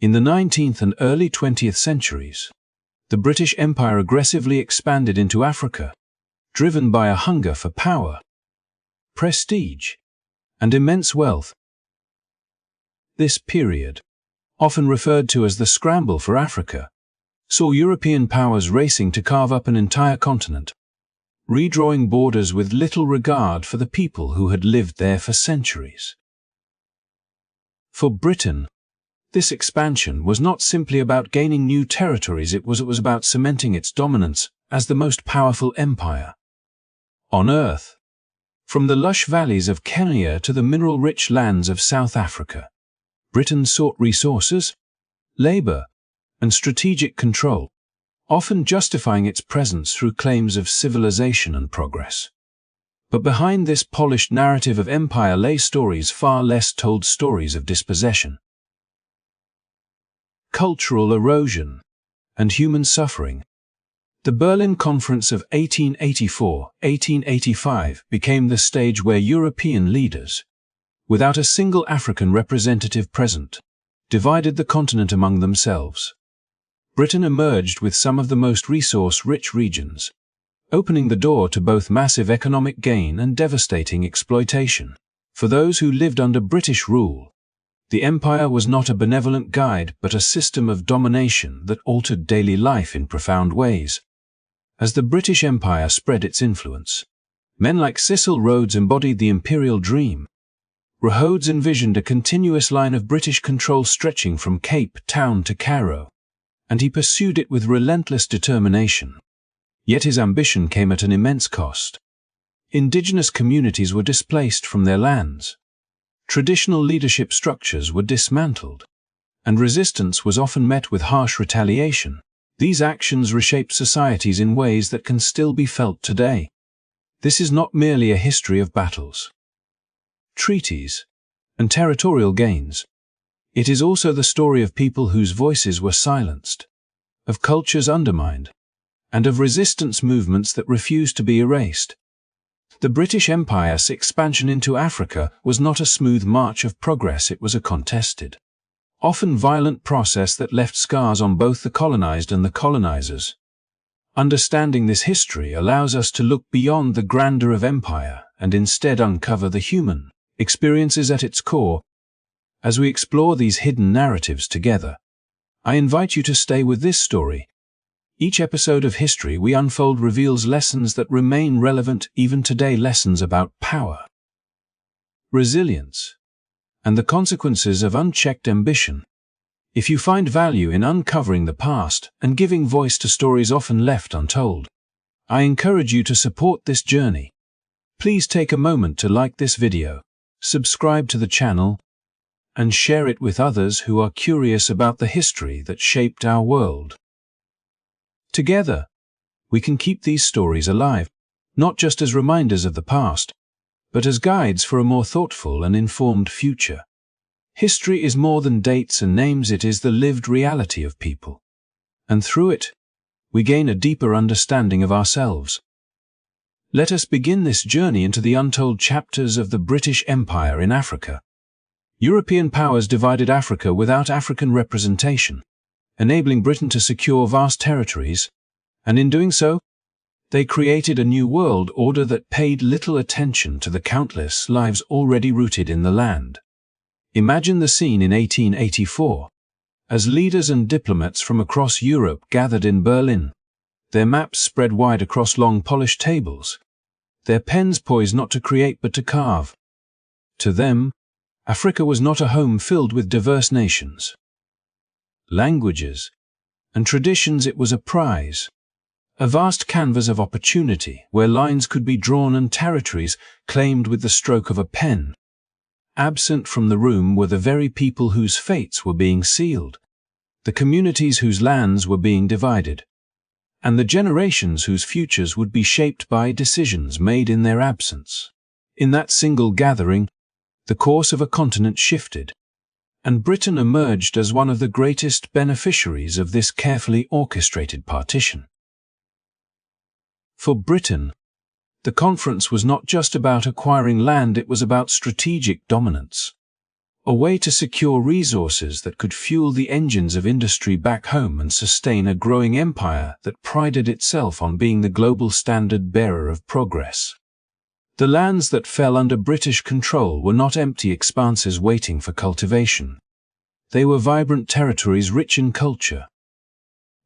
In the 19th and early 20th centuries, the British Empire aggressively expanded into Africa, driven by a hunger for power, prestige, and immense wealth. This period, often referred to as the Scramble for Africa, saw European powers racing to carve up an entire continent, redrawing borders with little regard for the people who had lived there for centuries. For Britain, this expansion was not simply about gaining new territories, it was about cementing its dominance as the most powerful empire on Earth. From the lush valleys of Kenya to the mineral-rich lands of South Africa, Britain sought resources, labor, and strategic control, often justifying its presence through claims of civilization and progress. But behind this polished narrative of empire lay stories far less told, stories of dispossession, cultural erosion, and human suffering. The Berlin Conference of 1884-1885 became the stage where European leaders, without a single African representative present, divided the continent among themselves. Britain emerged with some of the most resource-rich regions, opening the door to both massive economic gain and devastating exploitation. For those who lived under British rule, the empire was not a benevolent guide but a system of domination that altered daily life in profound ways. As the British Empire spread its influence, men like Cecil Rhodes embodied the imperial dream. Rhodes envisioned a continuous line of British control stretching from Cape Town to Cairo, and he pursued it with relentless determination. Yet his ambition came at an immense cost. Indigenous communities were displaced from their lands. Traditional leadership structures were dismantled, and resistance was often met with harsh retaliation. These actions reshaped societies in ways that can still be felt today. This is not merely a history of battles, treaties, and territorial gains. It is also the story of people whose voices were silenced, of cultures undermined, and of resistance movements that refused to be erased. The British Empire's expansion into Africa was not a smooth march of progress, it was a contested, often violent process that left scars on both the colonized and the colonizers. Understanding this history allows us to look beyond the grandeur of empire and instead uncover the human experiences at its core. As we explore these hidden narratives together, I invite you to stay with this story. Each episode of History we unfold reveals lessons that remain relevant even today, lessons about power, resilience, and the consequences of unchecked ambition. If you find value in uncovering the past and giving voice to stories often left untold, I encourage you to support this journey. Please take a moment to like this video, subscribe to the channel, and share it with others who are curious about the history that shaped our world. Together, we can keep these stories alive, not just as reminders of the past, but as guides for a more thoughtful and informed future. History is more than dates and names, it is the lived reality of people. And through it, we gain a deeper understanding of ourselves. Let us begin this journey into the untold chapters of the British Empire in Africa. European powers divided Africa without African representation, enabling Britain to secure vast territories, and in doing so, they created a new world order that paid little attention to the countless lives already rooted in the land. Imagine the scene in 1884, as leaders and diplomats from across Europe gathered in Berlin, their maps spread wide across long polished tables, their pens poised not to create but to carve. To them, Africa was not a home filled with diverse nations, languages, and traditions, it was a prize, a vast canvas of opportunity where lines could be drawn and territories claimed with the stroke of a pen. Absent from the room were the very people whose fates were being sealed, the communities whose lands were being divided, and the generations whose futures would be shaped by decisions made in their absence. In that single gathering, the course of a continent shifted, and Britain emerged as one of the greatest beneficiaries of this carefully orchestrated partition. For Britain, the conference was not just about acquiring land, it was about strategic dominance. a way to secure resources that could fuel the engines of industry back home and sustain a growing empire that prided itself on being the global standard-bearer of progress. The lands that fell under British control were not empty expanses waiting for cultivation. They were vibrant territories rich in culture,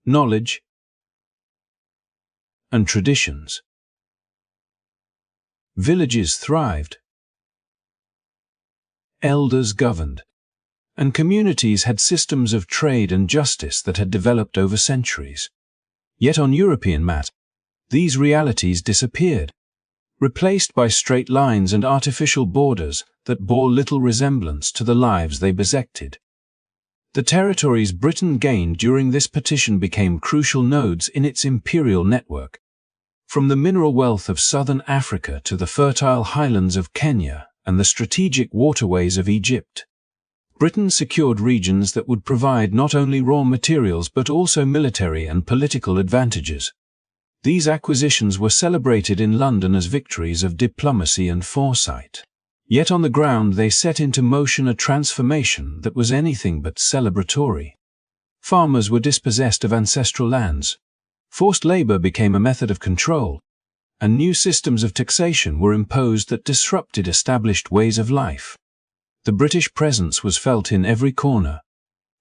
knowledge, and traditions. Villages thrived, elders governed, and communities had systems of trade and justice that had developed over centuries. Yet on European maps, these realities disappeared, replaced by straight lines and artificial borders that bore little resemblance to the lives they bisected. The territories Britain gained during this partition became crucial nodes in its imperial network. From the mineral wealth of southern Africa to the fertile highlands of Kenya and the strategic waterways of Egypt, Britain secured regions that would provide not only raw materials but also military and political advantages. These acquisitions were celebrated in London as victories of diplomacy and foresight. Yet on the ground they set into motion a transformation that was anything but celebratory. Farmers were dispossessed of ancestral lands, forced labor became a method of control, and new systems of taxation were imposed that disrupted established ways of life. The British presence was felt in every corner,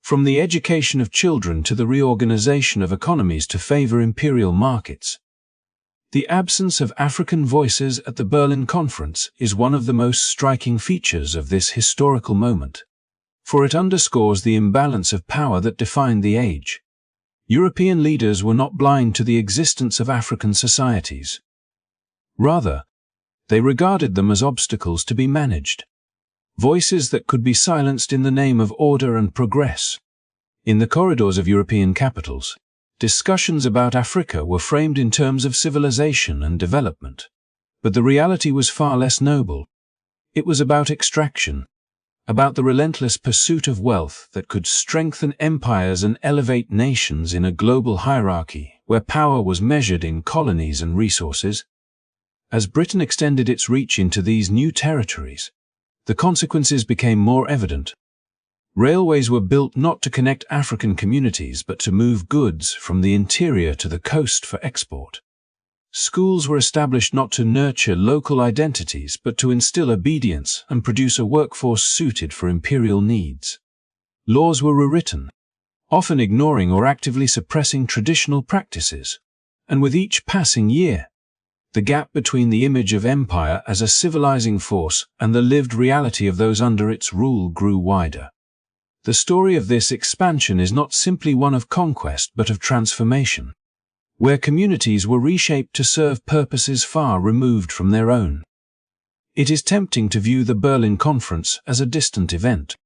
from the education of children to the reorganization of economies to favor imperial markets. The absence of African voices at the Berlin Conference is one of the most striking features of this historical moment, for it underscores the imbalance of power that defined the age. European leaders were not blind to the existence of African societies. Rather, they regarded them as obstacles to be managed, voices that could be silenced in the name of order and progress. In the corridors of European capitals, discussions about Africa were framed in terms of civilization and development. But the reality was far less noble. It was about extraction, about the relentless pursuit of wealth that could strengthen empires and elevate nations in a global hierarchy where power was measured in colonies and resources. As Britain extended its reach into these new territories, the consequences became more evident. Railways were built not to connect African communities but to move goods from the interior to the coast for export. Schools were established not to nurture local identities but to instill obedience and produce a workforce suited for imperial needs. Laws were rewritten, often ignoring or actively suppressing traditional practices, and with each passing year, the gap between the image of empire as a civilizing force and the lived reality of those under its rule grew wider. The story of this expansion is not simply one of conquest but of transformation, where communities were reshaped to serve purposes far removed from their own. It is tempting to view the Berlin Conference as a distant event,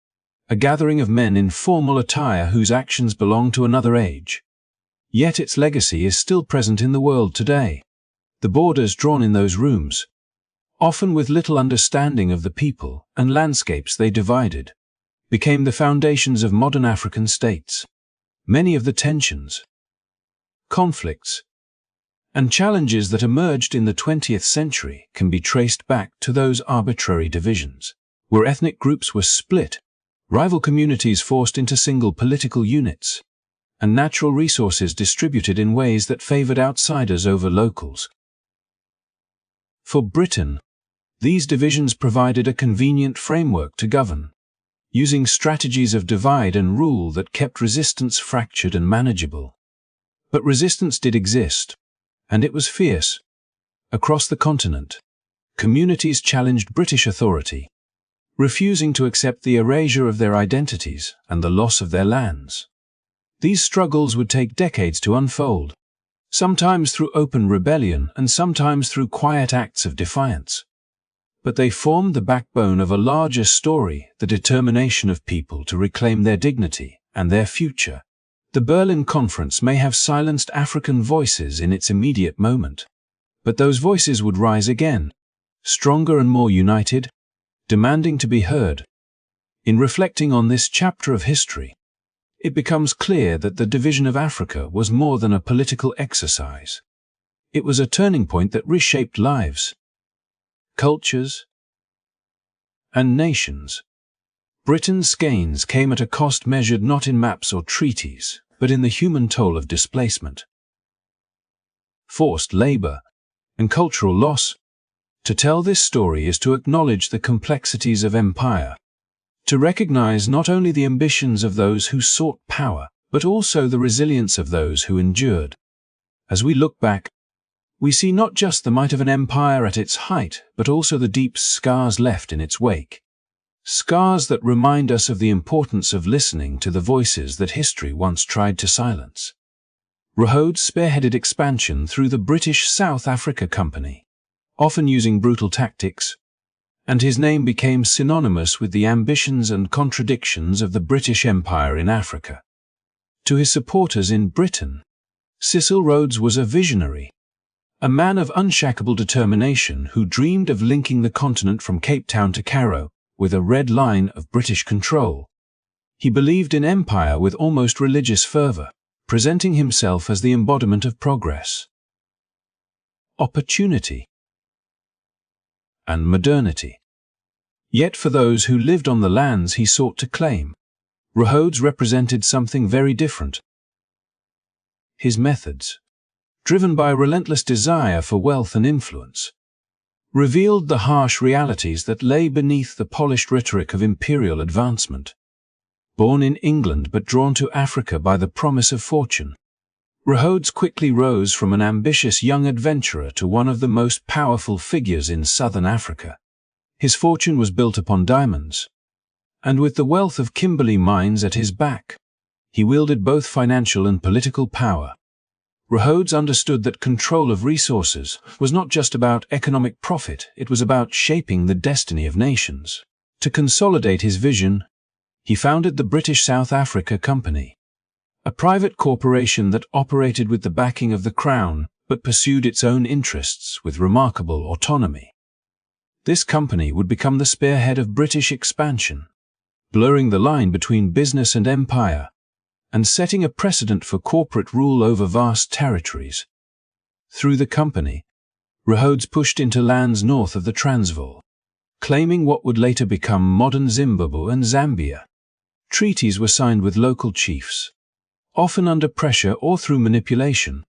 a gathering of men in formal attire whose actions belong to another age. Yet its legacy is still present in the world today. The borders drawn in those rooms, often with little understanding of the people and landscapes they divided, became the foundations of modern African states. Many of the tensions, conflicts, and challenges that emerged in the 20th century can be traced back to those arbitrary divisions, where ethnic groups were split, rival communities forced into single political units, and natural resources distributed in ways that favored outsiders over locals. For Britain, these divisions provided a convenient framework to govern, using strategies of divide and rule that kept resistance fractured and manageable. But resistance did exist, and it was fierce. Across the continent, communities challenged British authority, refusing to accept the erasure of their identities and the loss of their lands. These struggles would take decades to unfold, sometimes through open rebellion and sometimes through quiet acts of defiance. But they formed the backbone of a larger story, the determination of people to reclaim their dignity and their future. The Berlin Conference may have silenced African voices in its immediate moment, but those voices would rise again, stronger and more united, demanding to be heard. In reflecting on this chapter of history, it becomes clear that the division of Africa was more than a political exercise. It was a turning point that reshaped lives, cultures, and nations. Britain's gains came at a cost measured not in maps or treaties, but in the human toll of displacement, forced labor, and cultural loss. To tell this story is to acknowledge the complexities of empire, to recognize not only the ambitions of those who sought power, but also the resilience of those who endured. As we look back, we see not just the might of an empire at its height, but also the deep scars left in its wake. Scars that remind us of the importance of listening to the voices that history once tried to silence. Rhodes spearheaded expansion through the British South Africa Company, often using brutal tactics, and his name became synonymous with the ambitions and contradictions of the British Empire in Africa. To his supporters in Britain, Cecil Rhodes was a visionary, a man of unshakable determination who dreamed of linking the continent from Cape Town to Cairo with a red line of British control. He believed in empire with almost religious fervor, presenting himself as the embodiment of progress, opportunity, and modernity. Yet for those who lived on the lands he sought to claim, Rhodes represented something very different. His methods, driven by a relentless desire for wealth and influence, revealed the harsh realities that lay beneath the polished rhetoric of imperial advancement. Born in England but drawn to Africa by the promise of fortune, Rhodes quickly rose from an ambitious young adventurer to one of the most powerful figures in southern Africa. His fortune was built upon diamonds, and with the wealth of Kimberley mines at his back, he wielded both financial and political power. Rhodes understood that control of resources was not just about economic profit, it was about shaping the destiny of nations. To consolidate his vision, he founded the British South Africa Company, a private corporation that operated with the backing of the Crown but pursued its own interests with remarkable autonomy. This company would become the spearhead of British expansion, blurring the line between business and empire, and setting a precedent for corporate rule over vast territories. Through the company, Rhodes pushed into lands north of the Transvaal, claiming what would later become modern Zimbabwe and Zambia. Treaties were signed with local chiefs, often under pressure or through manipulation,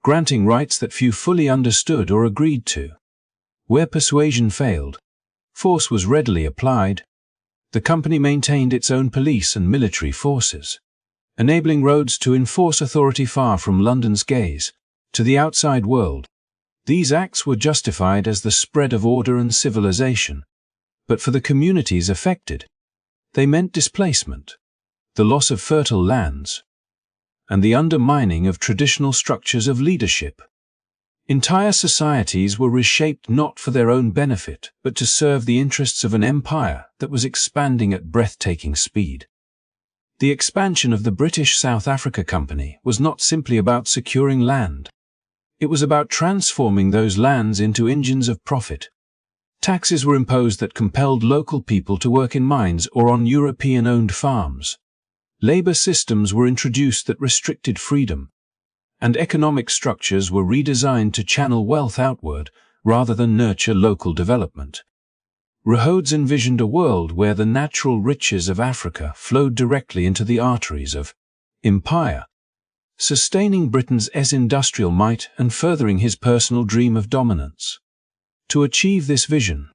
granting rights that few fully understood or agreed to. Where persuasion failed, force was readily applied. The company maintained its own police and military forces, enabling Rhodes to enforce authority far from London's gaze. To the outside world, these acts were justified as the spread of order and civilization, but for the communities affected, they meant displacement, the loss of fertile lands, and the undermining of traditional structures of leadership. Entire societies were reshaped not for their own benefit, but to serve the interests of an empire that was expanding at breathtaking speed. The expansion of the British South Africa Company was not simply about securing land. It was about transforming those lands into engines of profit. Taxes were imposed that compelled local people to work in mines or on European-owned farms. Labor systems were introduced that restricted freedom, and economic structures were redesigned to channel wealth outward rather than nurture local development. Rhodes envisioned a world where the natural riches of Africa flowed directly into the arteries of empire, sustaining Britain's industrial might and furthering his personal dream of dominance. To achieve this vision,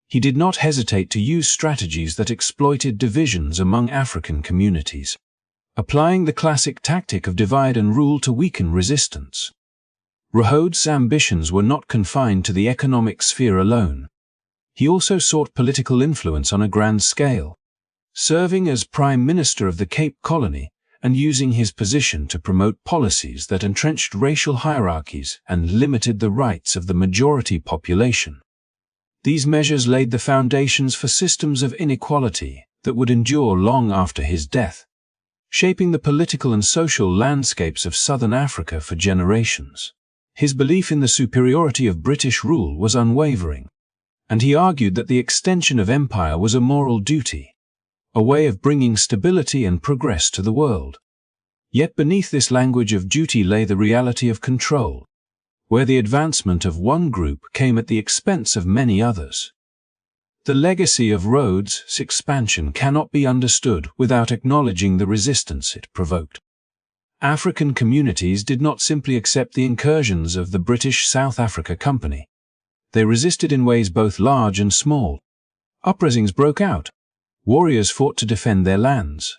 he did not hesitate to use strategies that exploited divisions among African communities, applying the classic tactic of divide and rule to weaken resistance. Rhodes' ambitions were not confined to the economic sphere alone. He also sought political influence on a grand scale, serving as Prime Minister of the Cape Colony and using his position to promote policies that entrenched racial hierarchies and limited the rights of the majority population. These measures laid the foundations for systems of inequality that would endure long after his death, shaping the political and social landscapes of southern Africa for generations. His belief in the superiority of British rule was unwavering, and he argued that the extension of empire was a moral duty, a way of bringing stability and progress to the world. Yet beneath this language of duty lay the reality of control, where the advancement of one group came at the expense of many others. The legacy of Rhodes' expansion cannot be understood without acknowledging the resistance it provoked. African communities did not simply accept the incursions of the British South Africa Company. They resisted in ways both large and small. Uprisings broke out, warriors fought to defend their lands,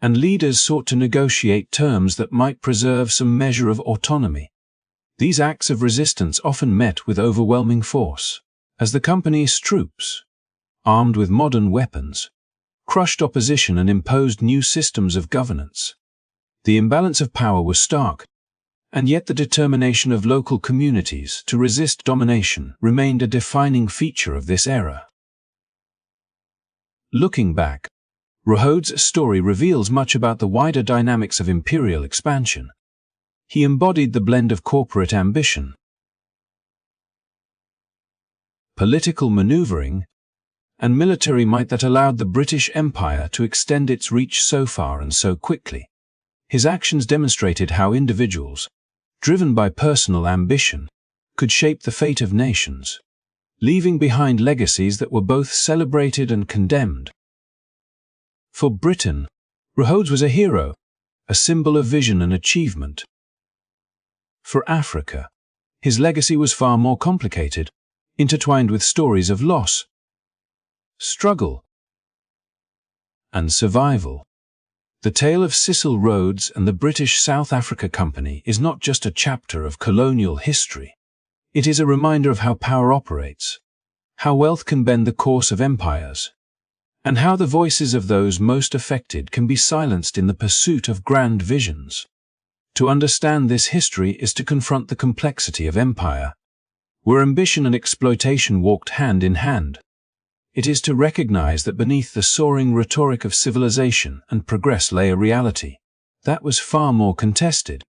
and leaders sought to negotiate terms that might preserve some measure of autonomy. These acts of resistance often met with overwhelming force, as the company's troops, armed with modern weapons, crushed opposition and imposed new systems of governance. The imbalance of power was stark, and yet the determination of local communities to resist domination remained a defining feature of this era. Looking back, Rhodes' story reveals much about the wider dynamics of imperial expansion. He embodied the blend of corporate ambition, political maneuvering, and military might that allowed the British Empire to extend its reach so far and so quickly. His actions demonstrated how individuals, driven by personal ambition, could shape the fate of nations, leaving behind legacies that were both celebrated and condemned. For Britain, Rhodes was a hero, a symbol of vision and achievement. For Africa, his legacy was far more complicated, intertwined with stories of loss, struggle, and survival. The tale of Cecil Rhodes and the British South Africa Company is not just a chapter of colonial history. It is a reminder of how power operates, how wealth can bend the course of empires, and how the voices of those most affected can be silenced in the pursuit of grand visions. To understand this history is to confront the complexity of empire, where ambition and exploitation walked hand in hand. It is to recognize that beneath the soaring rhetoric of civilization and progress lay a reality that was far more contested,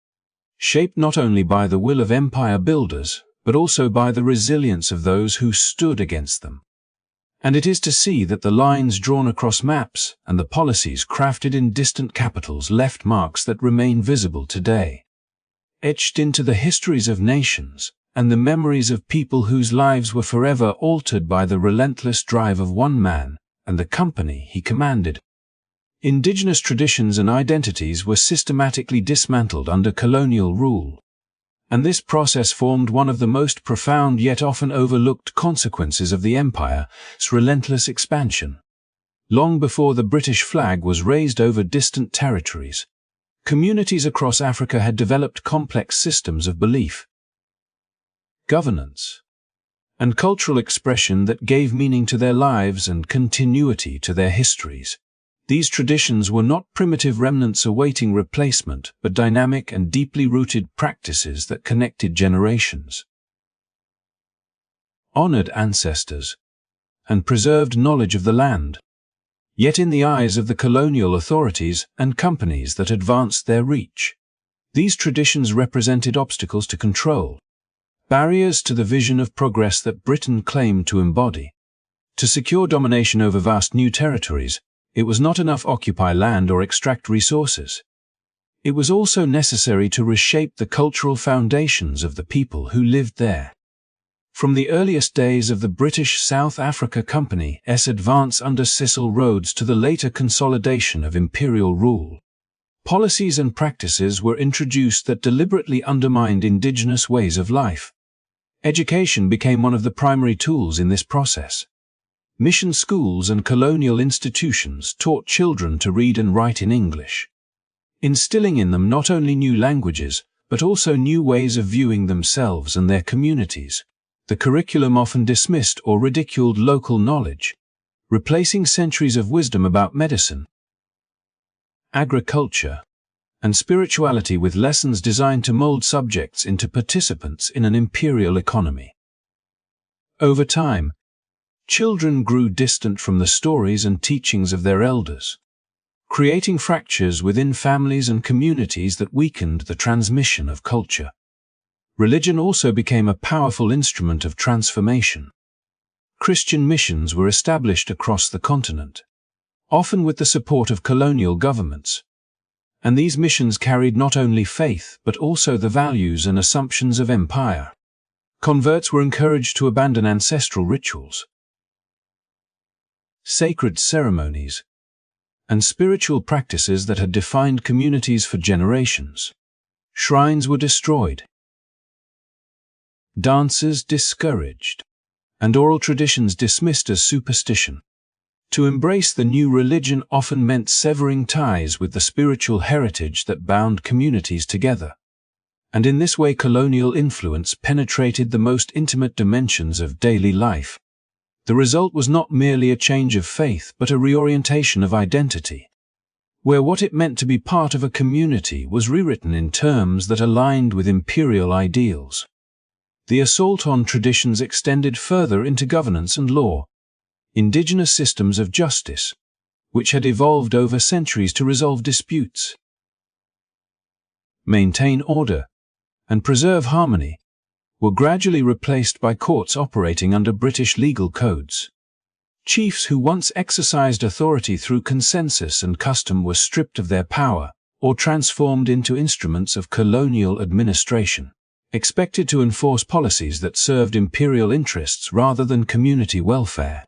shaped not only by the will of empire builders, but also by the resilience of those who stood against them. And it is to see that the lines drawn across maps and the policies crafted in distant capitals left marks that remain visible today, etched into the histories of nations and the memories of people whose lives were forever altered by the relentless drive of one man and the company he commanded. Indigenous traditions and identities were systematically dismantled under colonial rule, and this process formed one of the most profound yet often overlooked consequences of the empire's relentless expansion. Long before the British flag was raised over distant territories, communities across Africa had developed complex systems of belief, governance, and cultural expression that gave meaning to their lives and continuity to their histories. These traditions were not primitive remnants awaiting replacement, but dynamic and deeply rooted practices that connected generations, honored ancestors, and preserved knowledge of the land. Yet in the eyes of the colonial authorities and companies that advanced their reach, these traditions represented obstacles to control, barriers to the vision of progress that Britain claimed to embody. To secure domination over vast new territories, it was not enough to occupy land or extract resources. It was also necessary to reshape the cultural foundations of the people who lived there. From the earliest days of the British South Africa Company's advance under Cecil Rhodes to the later consolidation of imperial rule, policies and practices were introduced that deliberately undermined indigenous ways of life. Education became one of the primary tools in this process. Mission schools and colonial institutions taught children to read and write in English, instilling in them not only new languages, but also new ways of viewing themselves and their communities. The curriculum often dismissed or ridiculed local knowledge, replacing centuries of wisdom about medicine, agriculture, and spirituality with lessons designed to mold subjects into participants in an imperial economy. Over time, children grew distant from the stories and teachings of their elders, creating fractures within families and communities that weakened the transmission of culture. Religion also became a powerful instrument of transformation. Christian missions were established across the continent, often with the support of colonial governments, and these missions carried not only faith but also the values and assumptions of empire. Converts were encouraged to abandon ancestral rituals, sacred ceremonies, and spiritual practices that had defined communities for generations. Shrines were destroyed, dances discouraged, and oral traditions dismissed as superstition. To embrace the new religion often meant severing ties with the spiritual heritage that bound communities together. And in this way colonial influence penetrated the most intimate dimensions of daily life. The result was not merely a change of faith but a reorientation of identity, where what it meant to be part of a community was rewritten in terms that aligned with imperial ideals. The assault on traditions extended further into governance and law. Indigenous systems of justice, which had evolved over centuries to resolve disputes, maintain order, and preserve harmony, were gradually replaced by courts operating under British legal codes. Chiefs who once exercised authority through consensus and custom were stripped of their power, or transformed into instruments of colonial administration, expected to enforce policies that served imperial interests rather than community welfare.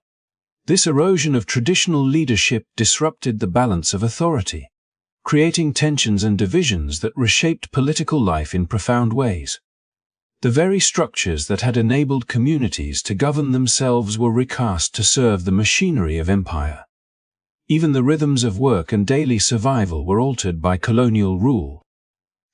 This erosion of traditional leadership disrupted the balance of authority, creating tensions and divisions that reshaped political life in profound ways. The very structures that had enabled communities to govern themselves were recast to serve the machinery of empire. Even the rhythms of work and daily survival were altered by colonial rule.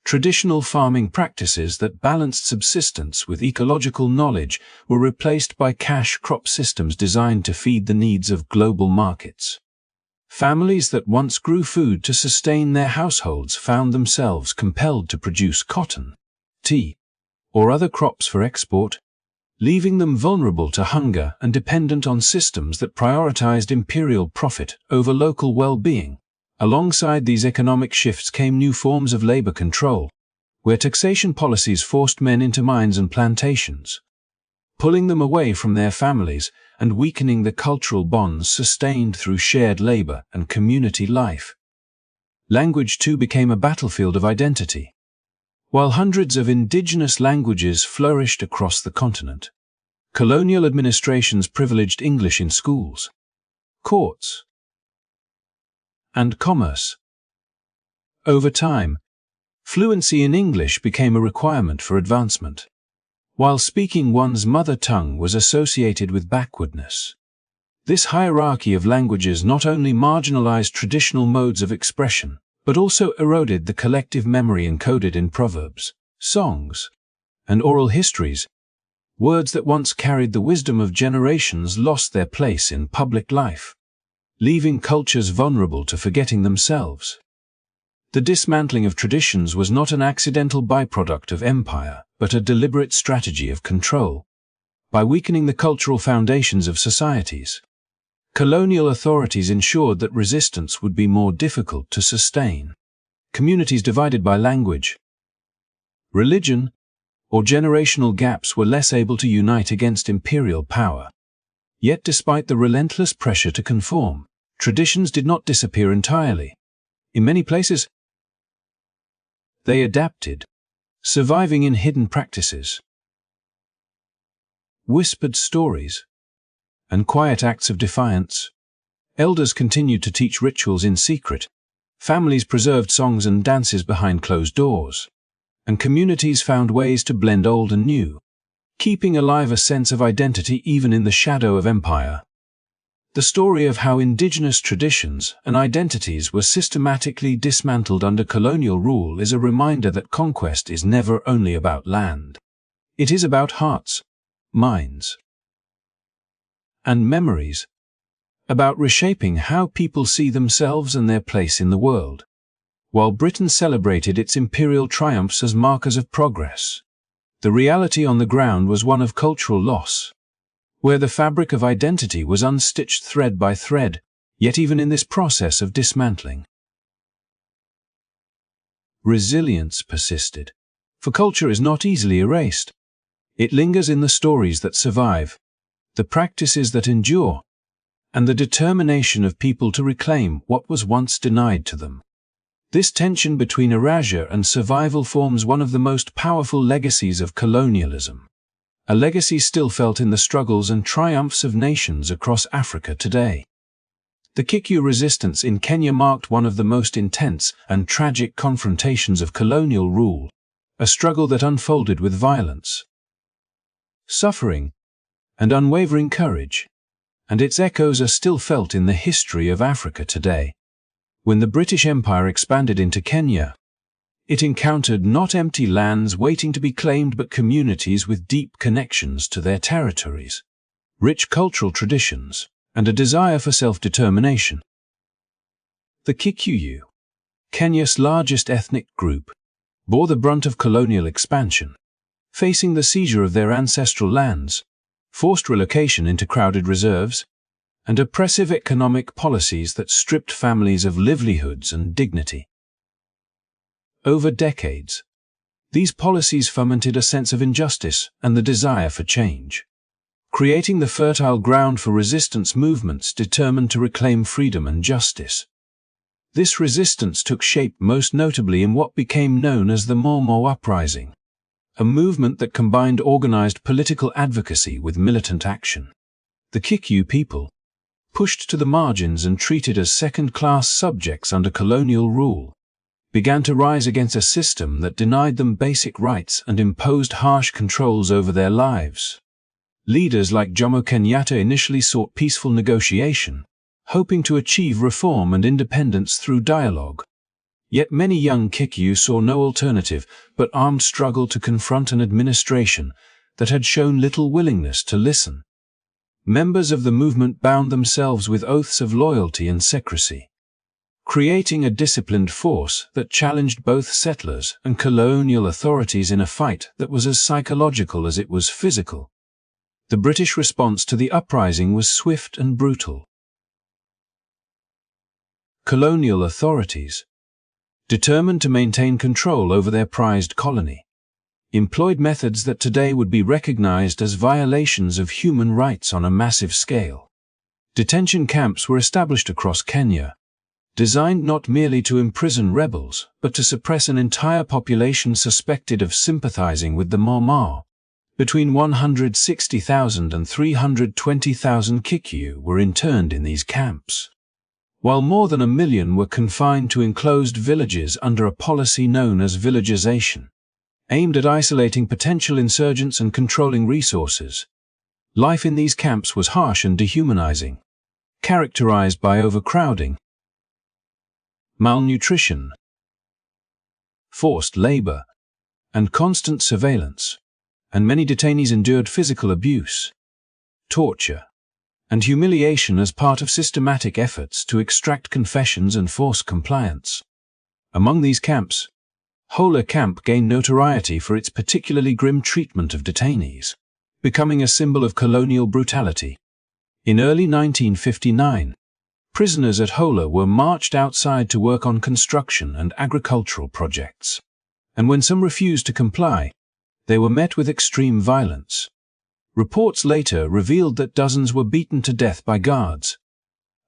Traditional farming practices that balanced subsistence with ecological knowledge were replaced by cash crop systems designed to feed the needs of global markets. Families that once grew food to sustain their households found themselves compelled to produce cotton, tea, or other crops for export, leaving them vulnerable to hunger and dependent on systems that prioritized imperial profit over local well-being. Alongside these economic shifts came new forms of labor control, where taxation policies forced men into mines and plantations, pulling them away from their families and weakening the cultural bonds sustained through shared labor and community life. Language too became a battlefield of identity. While hundreds of indigenous languages flourished across the continent, colonial administrations privileged English in schools, courts, and commerce. Over time, fluency in English became a requirement for advancement, while speaking one's mother tongue was associated with backwardness. This hierarchy of languages not only marginalized traditional modes of expression, but also eroded the collective memory encoded in proverbs, songs, and oral histories. Words that once carried the wisdom of generations lost their place in public life, leaving cultures vulnerable to forgetting themselves. The dismantling of traditions was not an accidental byproduct of empire, but a deliberate strategy of control. By weakening the cultural foundations of societies, colonial authorities ensured that resistance would be more difficult to sustain. Communities divided by language, religion, or generational gaps were less able to unite against imperial power. Yet despite the relentless pressure to conform, traditions did not disappear entirely. In many places, they adapted, surviving in hidden practices, whispered stories, and quiet acts of defiance. Elders continued to teach rituals in secret, families preserved songs and dances behind closed doors, and communities found ways to blend old and new, keeping alive a sense of identity even in the shadow of empire. The story of how indigenous traditions and identities were systematically dismantled under colonial rule is a reminder that conquest is never only about land. It is about hearts, minds, and memories, about reshaping how people see themselves and their place in the world. While Britain celebrated its imperial triumphs as markers of progress, the reality on the ground was one of cultural loss, where the fabric of identity was unstitched thread by thread. Yet even in this process of dismantling, resilience persisted. For culture is not easily erased. It lingers in the stories that survive, the practices that endure, and the determination of people to reclaim what was once denied to them. This tension between erasure and survival forms one of the most powerful legacies of colonialism, a legacy still felt in the struggles and triumphs of nations across Africa today. The Kikuyu resistance in Kenya marked one of the most intense and tragic confrontations of colonial rule, a struggle that unfolded with violence, suffering, and unwavering courage, and its echoes are still felt in the history of Africa today. When the British Empire expanded into Kenya, it encountered not empty lands waiting to be claimed but communities with deep connections to their territories, rich cultural traditions, and a desire for self-determination. The Kikuyu, Kenya's largest ethnic group, bore the brunt of colonial expansion, facing the seizure of their ancestral lands, forced relocation into crowded reserves, and oppressive economic policies that stripped families of livelihoods and dignity. Over decades, these policies fomented a sense of injustice and the desire for change, creating the fertile ground for resistance movements determined to reclaim freedom and justice. This resistance took shape most notably in what became known as the Mau Uprising, a movement that combined organized political advocacy with militant action. The Kikuyu people, pushed to the margins and treated as second-class subjects under colonial rule, began to rise against a system that denied them basic rights and imposed harsh controls over their lives. Leaders like Jomo Kenyatta initially sought peaceful negotiation, hoping to achieve reform and independence through dialogue. Yet many young Kikuyu saw no alternative but armed struggle to confront an administration that had shown little willingness to listen. Members of the movement bound themselves with oaths of loyalty and secrecy, creating a disciplined force that challenged both settlers and colonial authorities in a fight that was as psychological as it was physical. The British response to the uprising was swift and brutal. Colonial authorities, determined to maintain control over their prized colony, employed methods that today would be recognized as violations of human rights on a massive scale. Detention camps were established across Kenya, designed not merely to imprison rebels, but to suppress an entire population suspected of sympathizing with the Mau. Between 160,000 and 320,000 Kikuyu were interned in these camps, while more than 1 million were confined to enclosed villages under a policy known as villagization, aimed at isolating potential insurgents and controlling resources. Life in these camps was harsh and dehumanizing, characterized by overcrowding, malnutrition, forced labor, and constant surveillance, and many detainees endured physical abuse, torture, and humiliation as part of systematic efforts to extract confessions and force compliance. Among these camps, Hola Camp gained notoriety for its particularly grim treatment of detainees, becoming a symbol of colonial brutality. In early 1959, prisoners at Hola were marched outside to work on construction and agricultural projects, and when some refused to comply, they were met with extreme violence. Reports later revealed that dozens were beaten to death by guards,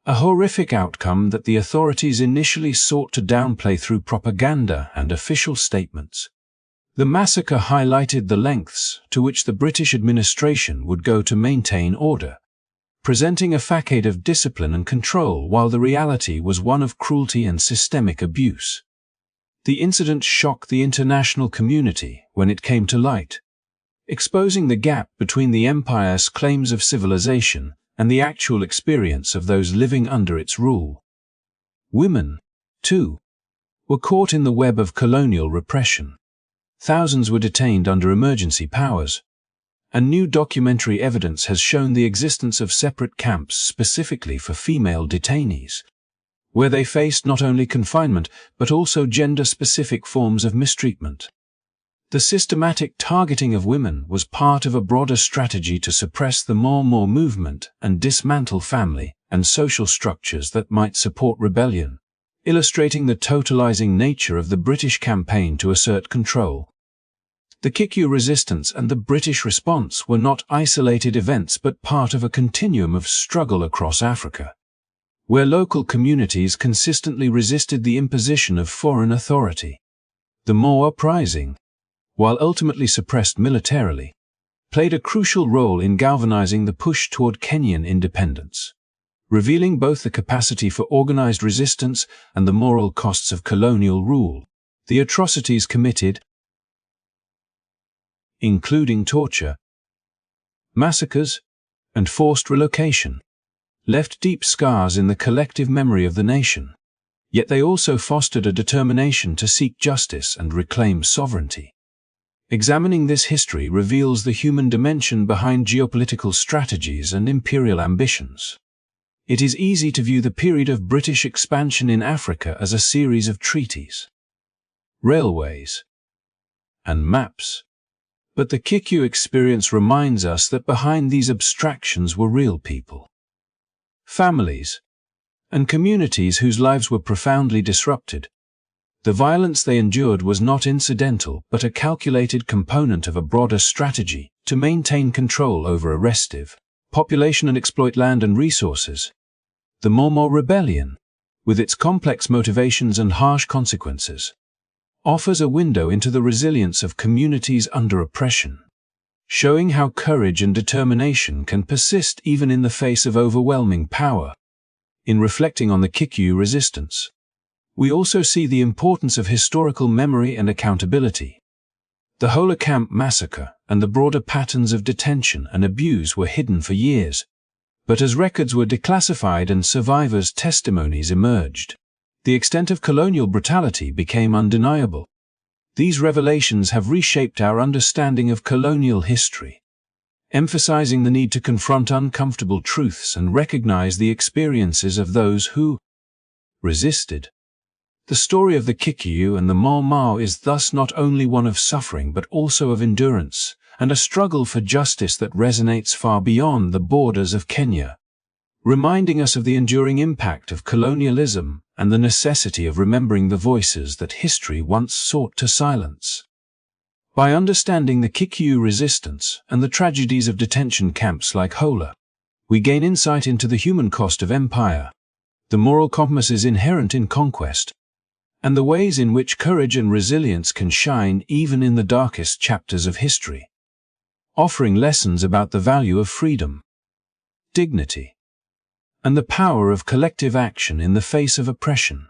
a horrific outcome that the authorities initially sought to downplay through propaganda and official statements. The massacre highlighted the lengths to which the British administration would go to maintain order, presenting a facade of discipline and control while the reality was one of cruelty and systemic abuse. The incident shocked the international community when it came to light, exposing the gap between the empire's claims of civilization and the actual experience of those living under its rule. Women, too, were caught in the web of colonial repression. Thousands were detained under emergency powers, and new documentary evidence has shown the existence of separate camps specifically for female detainees, where they faced not only confinement but also gender-specific forms of mistreatment. The systematic targeting of women was part of a broader strategy to suppress the Mau movement and dismantle family and social structures that might support rebellion, illustrating the totalizing nature of the British campaign to assert control. The Kikuyu resistance and the British response were not isolated events but part of a continuum of struggle across Africa, where local communities consistently resisted the imposition of foreign authority. The Mau uprising, while ultimately suppressed militarily, played a crucial role in galvanizing the push toward Kenyan independence. revealing both the capacity for organized resistance and the moral costs of colonial rule. The atrocities committed, including torture, massacres, and forced relocation, left deep scars in the collective memory of the nation. Yet they also fostered a determination to seek justice and reclaim sovereignty. Examining this history reveals the human dimension behind geopolitical strategies and imperial ambitions. It is easy to view the period of British expansion in Africa as a series of treaties, railways, and maps. But the Kikyu experience reminds us that behind these abstractions were real people, families, and communities whose lives were profoundly disrupted. The violence they endured was not incidental but a calculated component of a broader strategy to maintain control over a restive population and exploit land and resources. The Momo Rebellion, with its complex motivations and harsh consequences, offers a window into the resilience of communities under oppression, showing how courage and determination can persist even in the face of overwhelming power. In reflecting on the Kikyu resistance, we also see the importance of historical memory and accountability. The Hola Camp massacre and the broader patterns of detention and abuse were hidden for years, but as records were declassified and survivors' testimonies emerged, the extent of colonial brutality became undeniable. These revelations have reshaped our understanding of colonial history, emphasizing the need to confront uncomfortable truths and recognize the experiences of those who resisted. The story of the Kikyu and the Mau Mau is thus not only one of suffering but also of endurance and a struggle for justice that resonates far beyond the borders of Kenya, reminding us of the enduring impact of colonialism and the necessity of remembering the voices that history once sought to silence. By understanding the Kikyu resistance and the tragedies of detention camps like Hola, we gain insight into the human cost of empire, the moral compasses inherent in conquest, and the ways in which courage and resilience can shine even in the darkest chapters of history, offering lessons about the value of freedom, dignity, and the power of collective action in the face of oppression.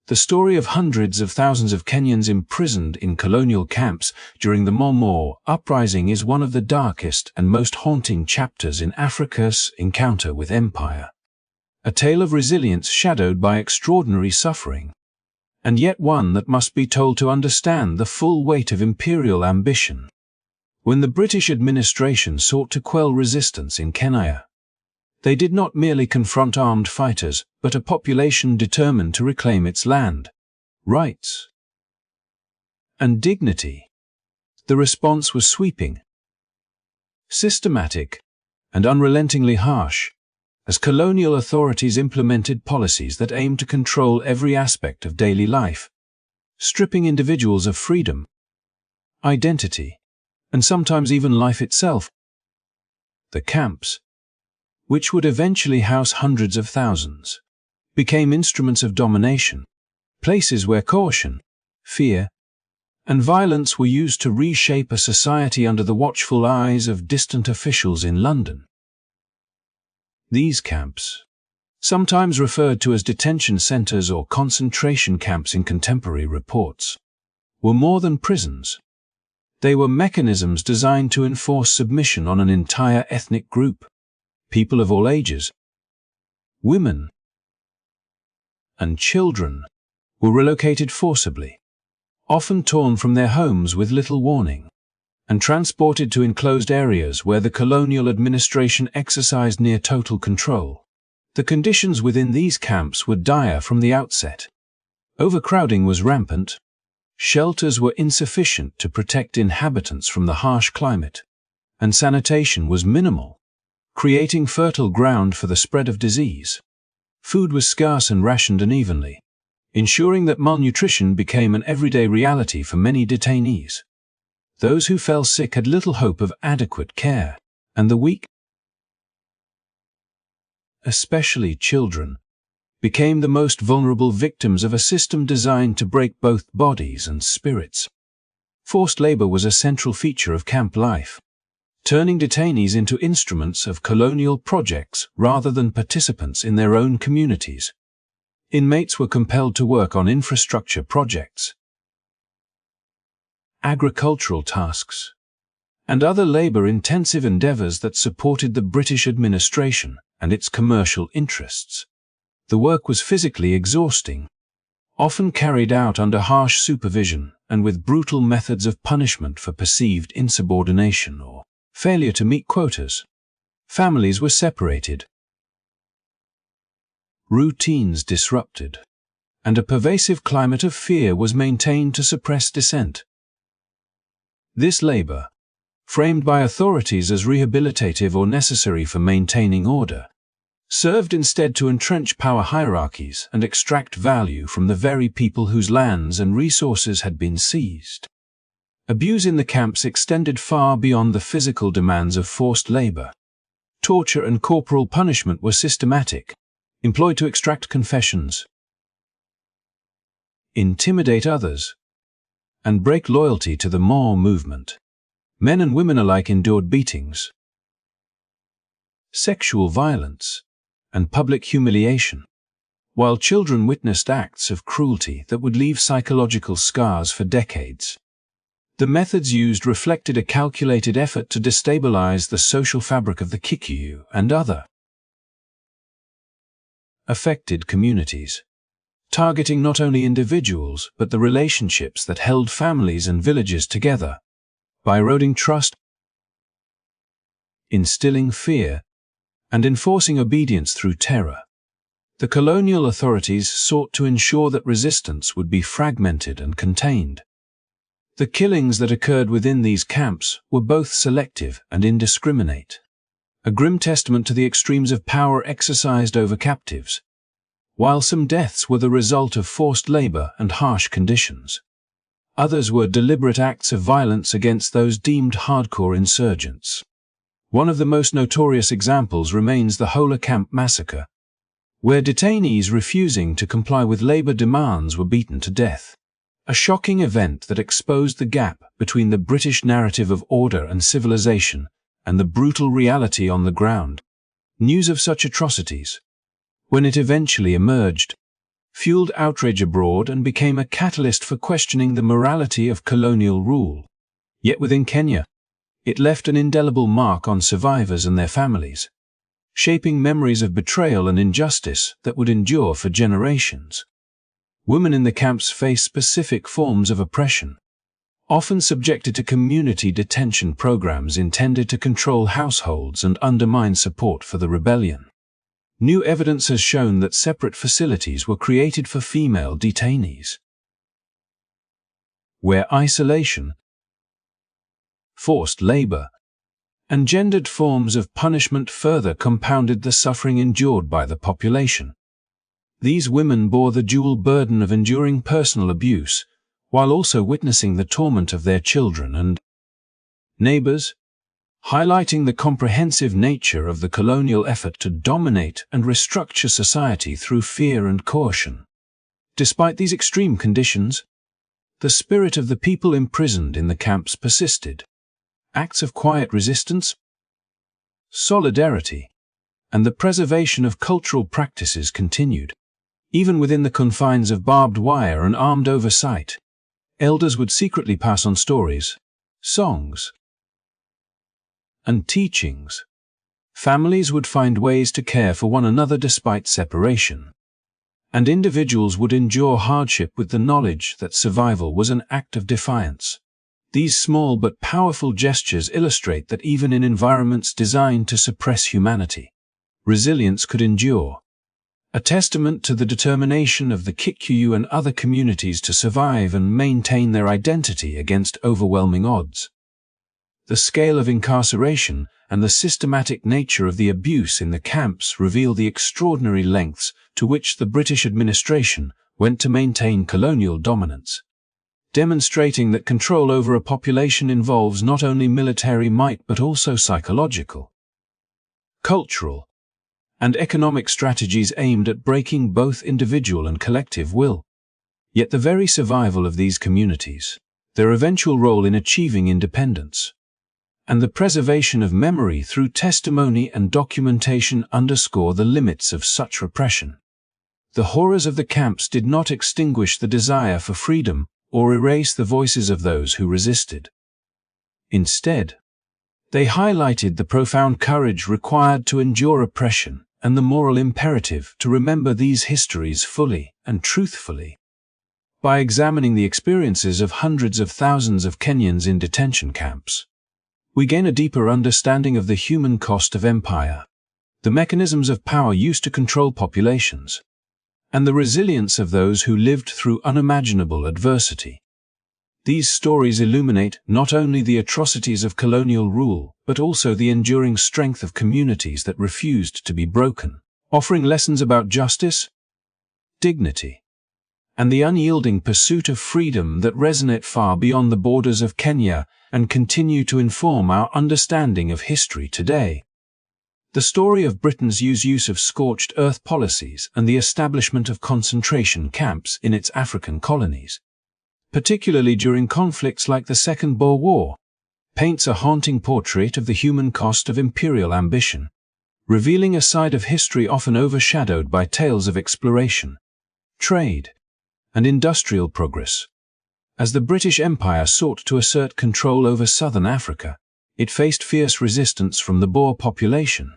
The story of hundreds of thousands of Kenyans imprisoned in colonial camps during the Mau Mau uprising is one of the darkest and most haunting chapters in Africa's encounter with empire. A tale of resilience shadowed by extraordinary suffering, and yet one that must be told to understand the full weight of imperial ambition. When the British administration sought to quell resistance in Kenya, they did not merely confront armed fighters, but a population determined to reclaim its land, rights, and dignity. The response was sweeping, systematic, and unrelentingly harsh, as colonial authorities implemented policies that aimed to control every aspect of daily life, stripping individuals of freedom, identity, and sometimes even life itself. The camps, which would eventually house hundreds of thousands, became instruments of domination, places where caution, fear, and violence were used to reshape a society under the watchful eyes of distant officials in London. These camps, sometimes referred to as detention centers or concentration camps in contemporary reports, were more than prisons. They were mechanisms designed to enforce submission on an entire ethnic group. People of all ages, women, and children, were relocated forcibly, often torn from their homes with little warning, and transported to enclosed areas where the colonial administration exercised near total control. The conditions within these camps were dire from the outset. Overcrowding was rampant, shelters were insufficient to protect inhabitants from the harsh climate, and sanitation was minimal, creating fertile ground for the spread of disease. Food was scarce and rationed unevenly, ensuring that malnutrition became an everyday reality for many detainees. Those who fell sick had little hope of adequate care, and the weak, especially children, became the most vulnerable victims of a system designed to break both bodies and spirits. Forced labor was a central feature of camp life. turning detainees into instruments of colonial projects rather than participants in their own communities. Inmates were compelled to work on infrastructure projects, agricultural tasks, and other labor-intensive endeavors that supported the British administration and its commercial interests. The work was physically exhausting, often carried out under harsh supervision and with brutal methods of punishment for perceived insubordination or failure to meet quotas. Families were separated, routines disrupted, and a pervasive climate of fear was maintained to suppress dissent. This labor, framed by authorities as rehabilitative or necessary for maintaining order, served instead to entrench power hierarchies and extract value from the very people whose lands and resources had been seized. Abuse in the camps extended far beyond the physical demands of forced labor. Torture and corporal punishment were systematic, employed to extract confessions, intimidate others, and break loyalty to the Maw movement. Men and women alike endured beatings, sexual violence, and public humiliation, while children witnessed acts of cruelty that would leave psychological scars for decades. The methods used reflected a calculated effort to destabilize the social fabric of the Kikuyu and other affected communities, targeting not only individuals but the relationships that held families and villages together. By eroding trust, instilling fear, and enforcing obedience through terror, the colonial authorities sought to ensure that resistance would be fragmented and contained. The killings that occurred within these camps were both selective and indiscriminate, a grim testament to the extremes of power exercised over captives. While some deaths were the result of forced labor and harsh conditions, others were deliberate acts of violence against those deemed hardcore insurgents. One of the most notorious examples remains the Hola Camp massacre, where detainees refusing to comply with labor demands were beaten to death. A shocking event that exposed the gap between the British narrative of order and civilization and the brutal reality on the ground. News of such atrocities, when it eventually emerged, fueled outrage abroad and became a catalyst for questioning the morality of colonial rule. Yet within Kenya, it left an indelible mark on survivors and their families, shaping memories of betrayal and injustice that would endure for generations. Women in the camps faced specific forms of oppression, often subjected to community detention programs intended to control households and undermine support for the rebellion. New evidence has shown that separate facilities were created for female detainees, where isolation, forced labor, and gendered forms of punishment further compounded the suffering endured by the population. These women bore the dual burden of enduring personal abuse, while also witnessing the torment of their children and neighbors, highlighting the comprehensive nature of the colonial effort to dominate and restructure society through fear and coercion. Despite these extreme conditions, the spirit of the people imprisoned in the camps persisted. Acts of quiet resistance, solidarity, and the preservation of cultural practices continued. Even within the confines of barbed wire and armed oversight, elders would secretly pass on stories, songs, and teachings. Families would find ways to care for one another despite separation, and individuals would endure hardship with the knowledge that survival was an act of defiance. These small but powerful gestures illustrate that even in environments designed to suppress humanity, resilience could endure. A testament to the determination of the Kikuyu and other communities to survive and maintain their identity against overwhelming odds. The scale of incarceration and the systematic nature of the abuse in the camps reveal the extraordinary lengths to which the British administration went to maintain colonial dominance, demonstrating that control over a population involves not only military might but also psychological, cultural, and economic strategies aimed at breaking both individual and collective will. Yet the very survival of these communities, their eventual role in achieving independence, and the preservation of memory through testimony and documentation underscore the limits of such repression. The horrors of the camps did not extinguish the desire for freedom or erase the voices of those who resisted. Instead, they highlighted the profound courage required to endure oppression and the moral imperative to remember these histories fully and truthfully. By examining the experiences of hundreds of thousands of Kenyans in detention camps, we gain a deeper understanding of the human cost of empire, the mechanisms of power used to control populations, and the resilience of those who lived through unimaginable adversity. These stories illuminate not only the atrocities of colonial rule, but also the enduring strength of communities that refused to be broken, offering lessons about justice, dignity, and the unyielding pursuit of freedom that resonate far beyond the borders of Kenya and continue to inform our understanding of history today. The story of Britain's use of scorched earth policies and the establishment of concentration camps in its African colonies, particularly during conflicts like the Second Boer War, paints a haunting portrait of the human cost of imperial ambition, revealing a side of history often overshadowed by tales of exploration, trade, and industrial progress. As the British Empire sought to assert control over southern Africa, it faced fierce resistance from the Boer population,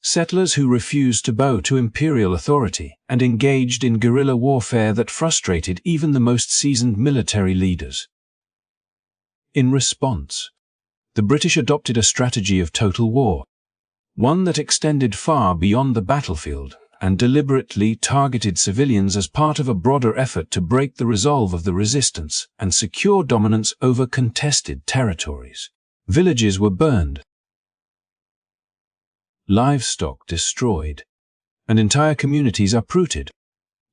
settlers who refused to bow to imperial authority and engaged in guerrilla warfare that frustrated even the most seasoned military leaders. In response, the British adopted a strategy of total war, one that extended far beyond the battlefield and deliberately targeted civilians as part of a broader effort to break the resolve of the resistance and secure dominance over contested territories. Villages were burned, livestock destroyed, and entire communities uprooted,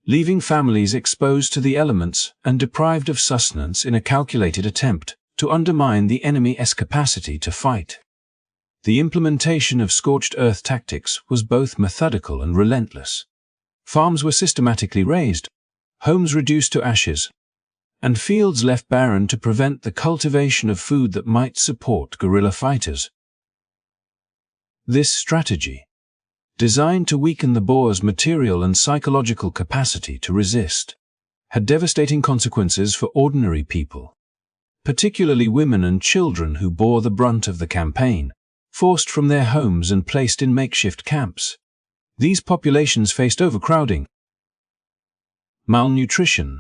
leaving families exposed to the elements and deprived of sustenance in a calculated attempt to undermine the enemy's capacity to fight. The implementation of scorched earth tactics was both methodical and relentless. Farms were systematically razed, homes reduced to ashes, and fields left barren to prevent the cultivation of food that might support guerrilla fighters. This strategy, designed to weaken the Boers' material and psychological capacity to resist, had devastating consequences for ordinary people, particularly women and children who bore the brunt of the campaign. Forced from their homes and placed in makeshift camps, these populations faced overcrowding, malnutrition,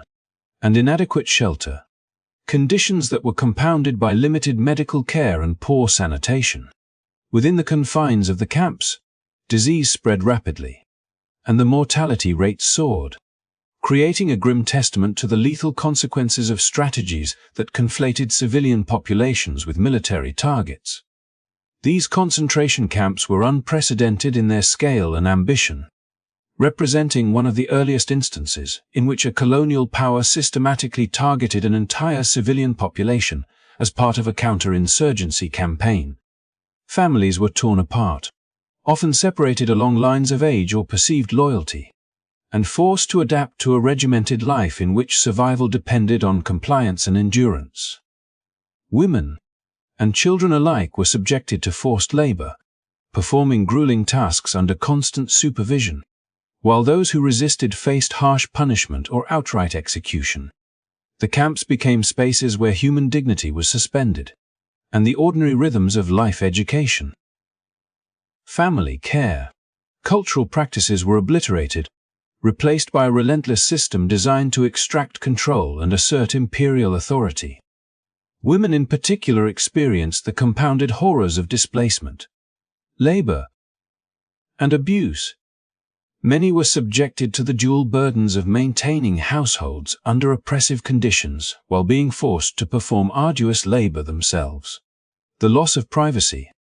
and inadequate shelter, conditions that were compounded by limited medical care and poor sanitation. Within the confines of the camps, disease spread rapidly, and the mortality rate soared, creating a grim testament to the lethal consequences of strategies that conflated civilian populations with military targets. These concentration camps were unprecedented in their scale and ambition, representing one of the earliest instances in which a colonial power systematically targeted an entire civilian population as part of a counterinsurgency campaign. Families were torn apart, often separated along lines of age or perceived loyalty, and forced to adapt to a regimented life in which survival depended on compliance and endurance. Women and children alike were subjected to forced labor, performing grueling tasks under constant supervision, while those who resisted faced harsh punishment or outright execution. The camps became spaces where human dignity was suspended, and the ordinary rhythms of life education. Family care. Cultural practices were obliterated, replaced by a relentless system designed to extract control and assert imperial authority. Women in particular experienced the compounded horrors of displacement, labor, and abuse. Many were subjected to the dual burdens of maintaining households under oppressive conditions while being forced to perform arduous labor themselves. The loss of privacy,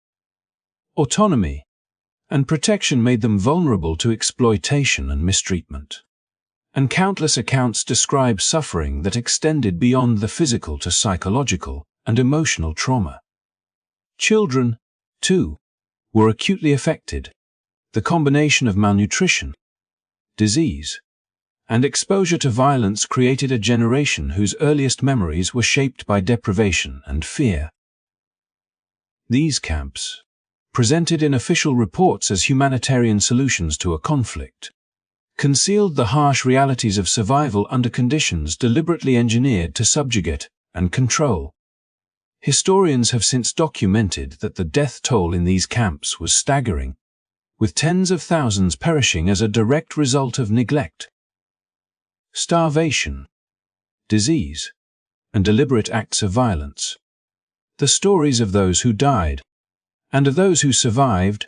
autonomy, and protection made them vulnerable to exploitation and mistreatment. And countless accounts describe suffering that extended beyond the physical to psychological and emotional trauma. Children, too, were acutely affected. The combination of malnutrition, disease, and exposure to violence created a generation whose earliest memories were shaped by deprivation and fear. These camps, presented in official reports as humanitarian solutions to a conflict, concealed the harsh realities of survival under conditions deliberately engineered to subjugate and control. Historians have since documented that the death toll in these camps was staggering, with tens of thousands perishing as a direct result of neglect, starvation, disease, and deliberate acts of violence. The stories of those who died, and of those who survived,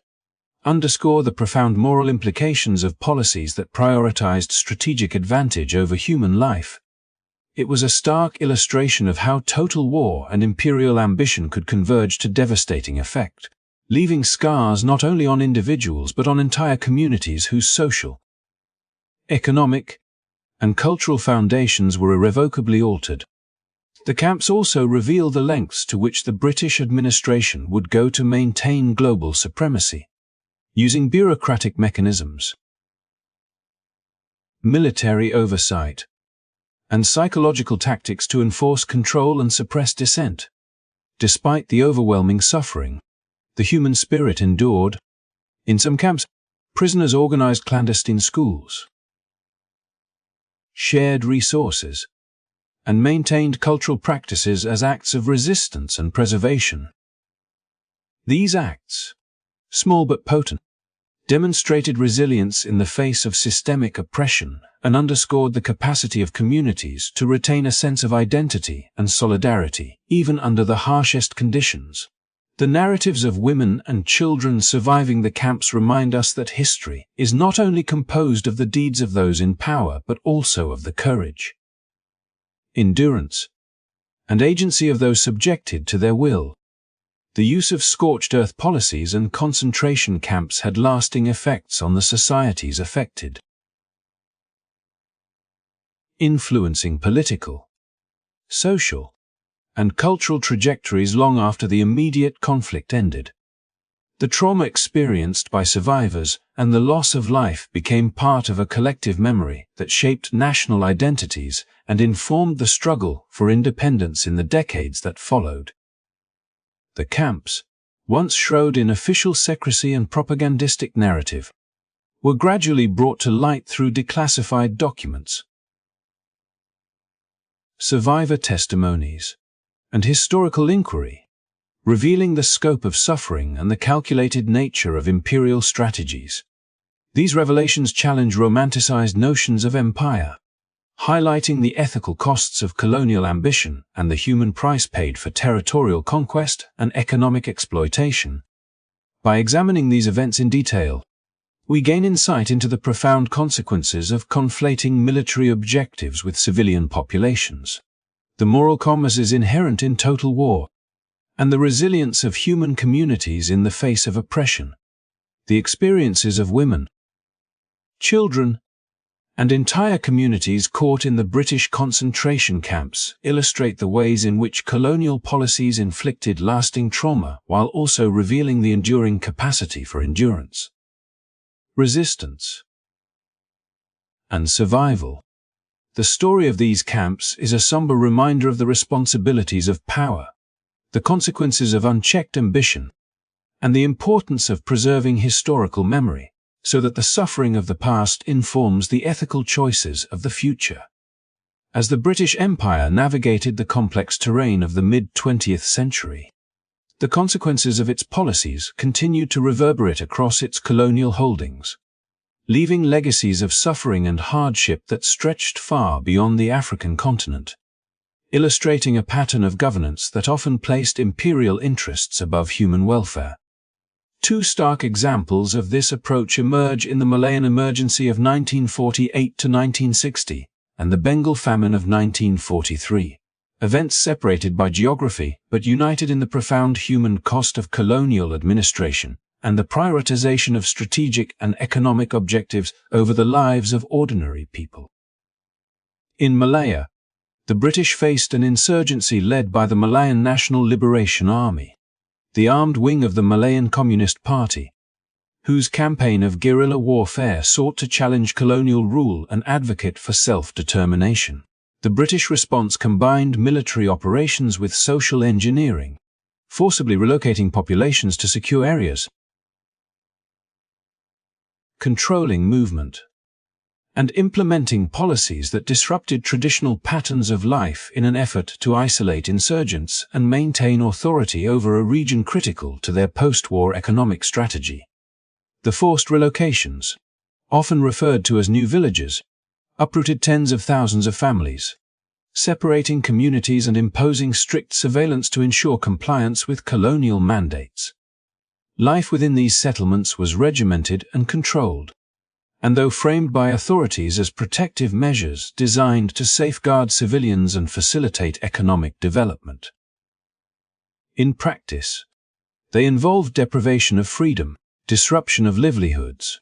underscore the profound moral implications of policies that prioritized strategic advantage over human life. It was a stark illustration of how total war and imperial ambition could converge to devastating effect, leaving scars not only on individuals but on entire communities whose social, economic, and cultural foundations were irrevocably altered. The camps also reveal the lengths to which the British administration would go to maintain global supremacy, using bureaucratic mechanisms, military oversight, and psychological tactics to enforce control and suppress dissent. Despite the overwhelming suffering, the human spirit endured. In some camps, prisoners organized clandestine schools, shared resources, and maintained cultural practices as acts of resistance and preservation. These acts, small but potent, demonstrated resilience in the face of systemic oppression and underscored the capacity of communities to retain a sense of identity and solidarity, even under the harshest conditions. The narratives of women and children surviving the camps remind us that history is not only composed of the deeds of those in power but also of the courage, endurance, and agency of those subjected to their will. The use of scorched earth policies and concentration camps had lasting effects on the societies affected, influencing political, social, and cultural trajectories long after the immediate conflict ended. The trauma experienced by survivors and the loss of life became part of a collective memory that shaped national identities and informed the struggle for independence in the decades that followed. The camps, once shrouded in official secrecy and propagandistic narrative, were gradually brought to light through declassified documents, survivor testimonies, and historical inquiry, revealing the scope of suffering and the calculated nature of imperial strategies. These revelations challenge romanticized notions of empire, highlighting the ethical costs of colonial ambition and the human price paid for territorial conquest and economic exploitation. By examining these events in detail, we gain insight into the profound consequences of conflating military objectives with civilian populations, the moral compasses inherent in total war, and the resilience of human communities in the face of oppression. The experiences of women, children, and entire communities caught in the British concentration camps illustrate the ways in which colonial policies inflicted lasting trauma while also revealing the enduring capacity for endurance, resistance, and survival. The story of these camps is a somber reminder of the responsibilities of power, the consequences of unchecked ambition, and the importance of preserving historical memory, so that the suffering of the past informs the ethical choices of the future. As the British Empire navigated the complex terrain of the mid-20th century, the consequences of its policies continued to reverberate across its colonial holdings, leaving legacies of suffering and hardship that stretched far beyond the African continent, illustrating a pattern of governance that often placed imperial interests above human welfare. Two stark examples of this approach emerge in the Malayan emergency of 1948 to 1960 and the Bengal famine of 1943. Events separated by geography but united in the profound human cost of colonial administration and the prioritization of strategic and economic objectives over the lives of ordinary people. In Malaya, the British faced an insurgency led by the Malayan National Liberation Army, the armed wing of the Malayan Communist Party, whose campaign of guerrilla warfare sought to challenge colonial rule and advocate for self-determination. The British response combined military operations with social engineering, forcibly relocating populations to secure areas. Controlling movement and implementing policies that disrupted traditional patterns of life in an effort to isolate insurgents and maintain authority over a region critical to their post-war economic strategy. The forced relocations, often referred to as new villages, uprooted tens of thousands of families, separating communities and imposing strict surveillance to ensure compliance with colonial mandates. Life within these settlements was regimented and controlled, and though framed by authorities as protective measures designed to safeguard civilians and facilitate economic development. In practice, they involved deprivation of freedom, disruption of livelihoods,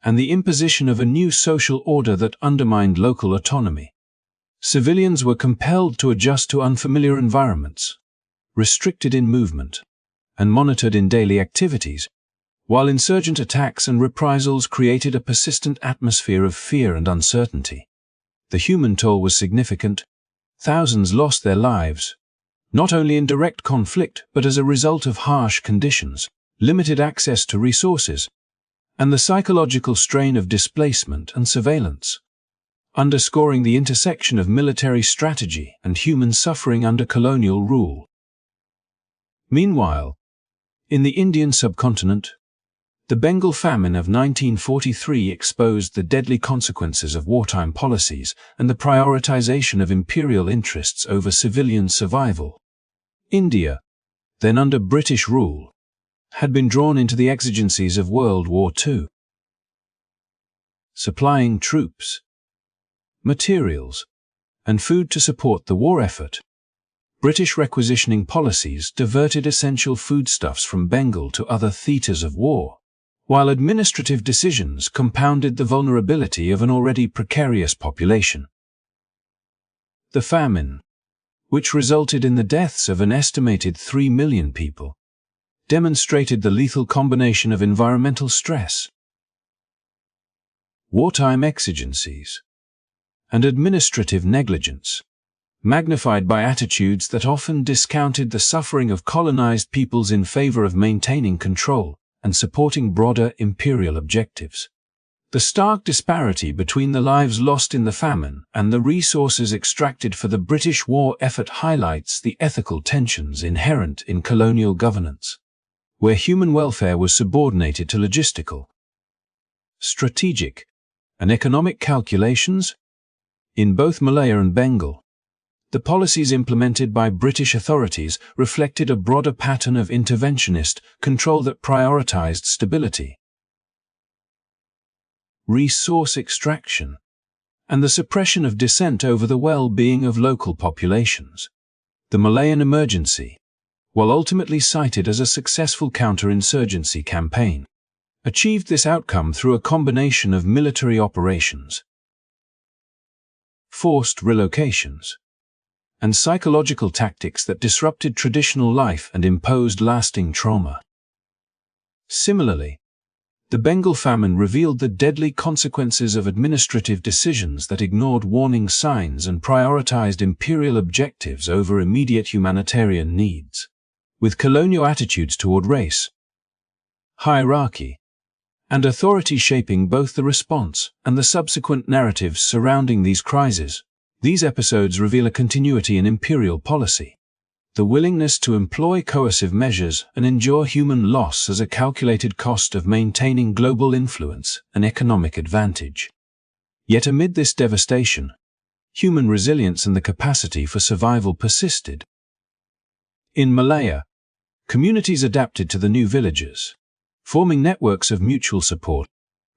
and the imposition of a new social order that undermined local autonomy. Civilians were compelled to adjust to unfamiliar environments, restricted in movement, and monitored in daily activities, while insurgent attacks and reprisals created a persistent atmosphere of fear and uncertainty. The human toll was significant. Thousands lost their lives, not only in direct conflict but as a result of harsh conditions, limited access to resources, and the psychological strain of displacement and surveillance, underscoring the intersection of military strategy and human suffering under colonial rule. Meanwhile, in the Indian subcontinent, the Bengal famine of 1943 exposed the deadly consequences of wartime policies and the prioritization of imperial interests over civilian survival. India, then under British rule, had been drawn into the exigencies of World War II. Supplying troops, materials, and food to support the war effort, British requisitioning policies diverted essential foodstuffs from Bengal to other theatres of war, while administrative decisions compounded the vulnerability of an already precarious population. The famine, which resulted in the deaths of an estimated 3 million people, demonstrated the lethal combination of environmental stress, wartime exigencies, and administrative negligence, magnified by attitudes that often discounted the suffering of colonized peoples in favor of maintaining control and supporting broader imperial objectives. The stark disparity between the lives lost in the famine and the resources extracted for the British war effort highlights the ethical tensions inherent in colonial governance, where human welfare was subordinated to logistical, strategic, and economic calculations. In both Malaya and Bengal, the policies implemented by British authorities reflected a broader pattern of interventionist control that prioritized stability, resource extraction, and the suppression of dissent over the well-being of local populations. The Malayan emergency, while ultimately cited as a successful counter-insurgency campaign, achieved this outcome through a combination of military operations, forced relocations, and psychological tactics that disrupted traditional life and imposed lasting trauma. Similarly, the Bengal famine revealed the deadly consequences of administrative decisions that ignored warning signs and prioritized imperial objectives over immediate humanitarian needs, with colonial attitudes toward race, hierarchy, and authority shaping both the response and the subsequent narratives surrounding these crises. These episodes reveal a continuity in imperial policy, the willingness to employ coercive measures and endure human loss as a calculated cost of maintaining global influence and economic advantage. Yet amid this devastation, human resilience and the capacity for survival persisted. In Malaya, communities adapted to the new villages, forming networks of mutual support,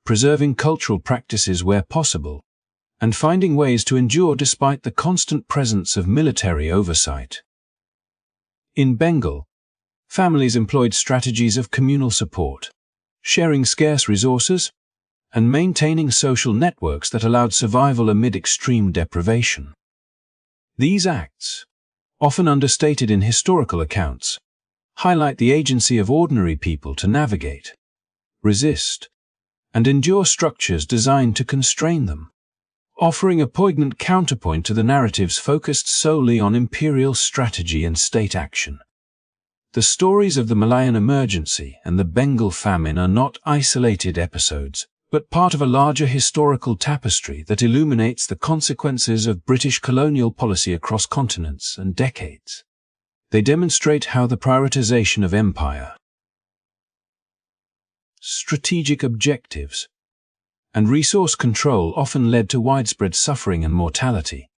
preserving cultural practices where possible, and finding ways to endure despite the constant presence of military oversight. In Bengal, families employed strategies of communal support, sharing scarce resources, and maintaining social networks that allowed survival amid extreme deprivation. These acts, often understated in historical accounts, highlight the agency of ordinary people to navigate, resist, and endure structures designed to constrain them, offering a poignant counterpoint to the narratives focused solely on imperial strategy and state action. The stories of the Malayan emergency and the Bengal famine are not isolated episodes, but part of a larger historical tapestry that illuminates the consequences of British colonial policy across continents and decades. They demonstrate how the prioritization of empire, strategic objectives, and resource control often led to widespread suffering and mortality,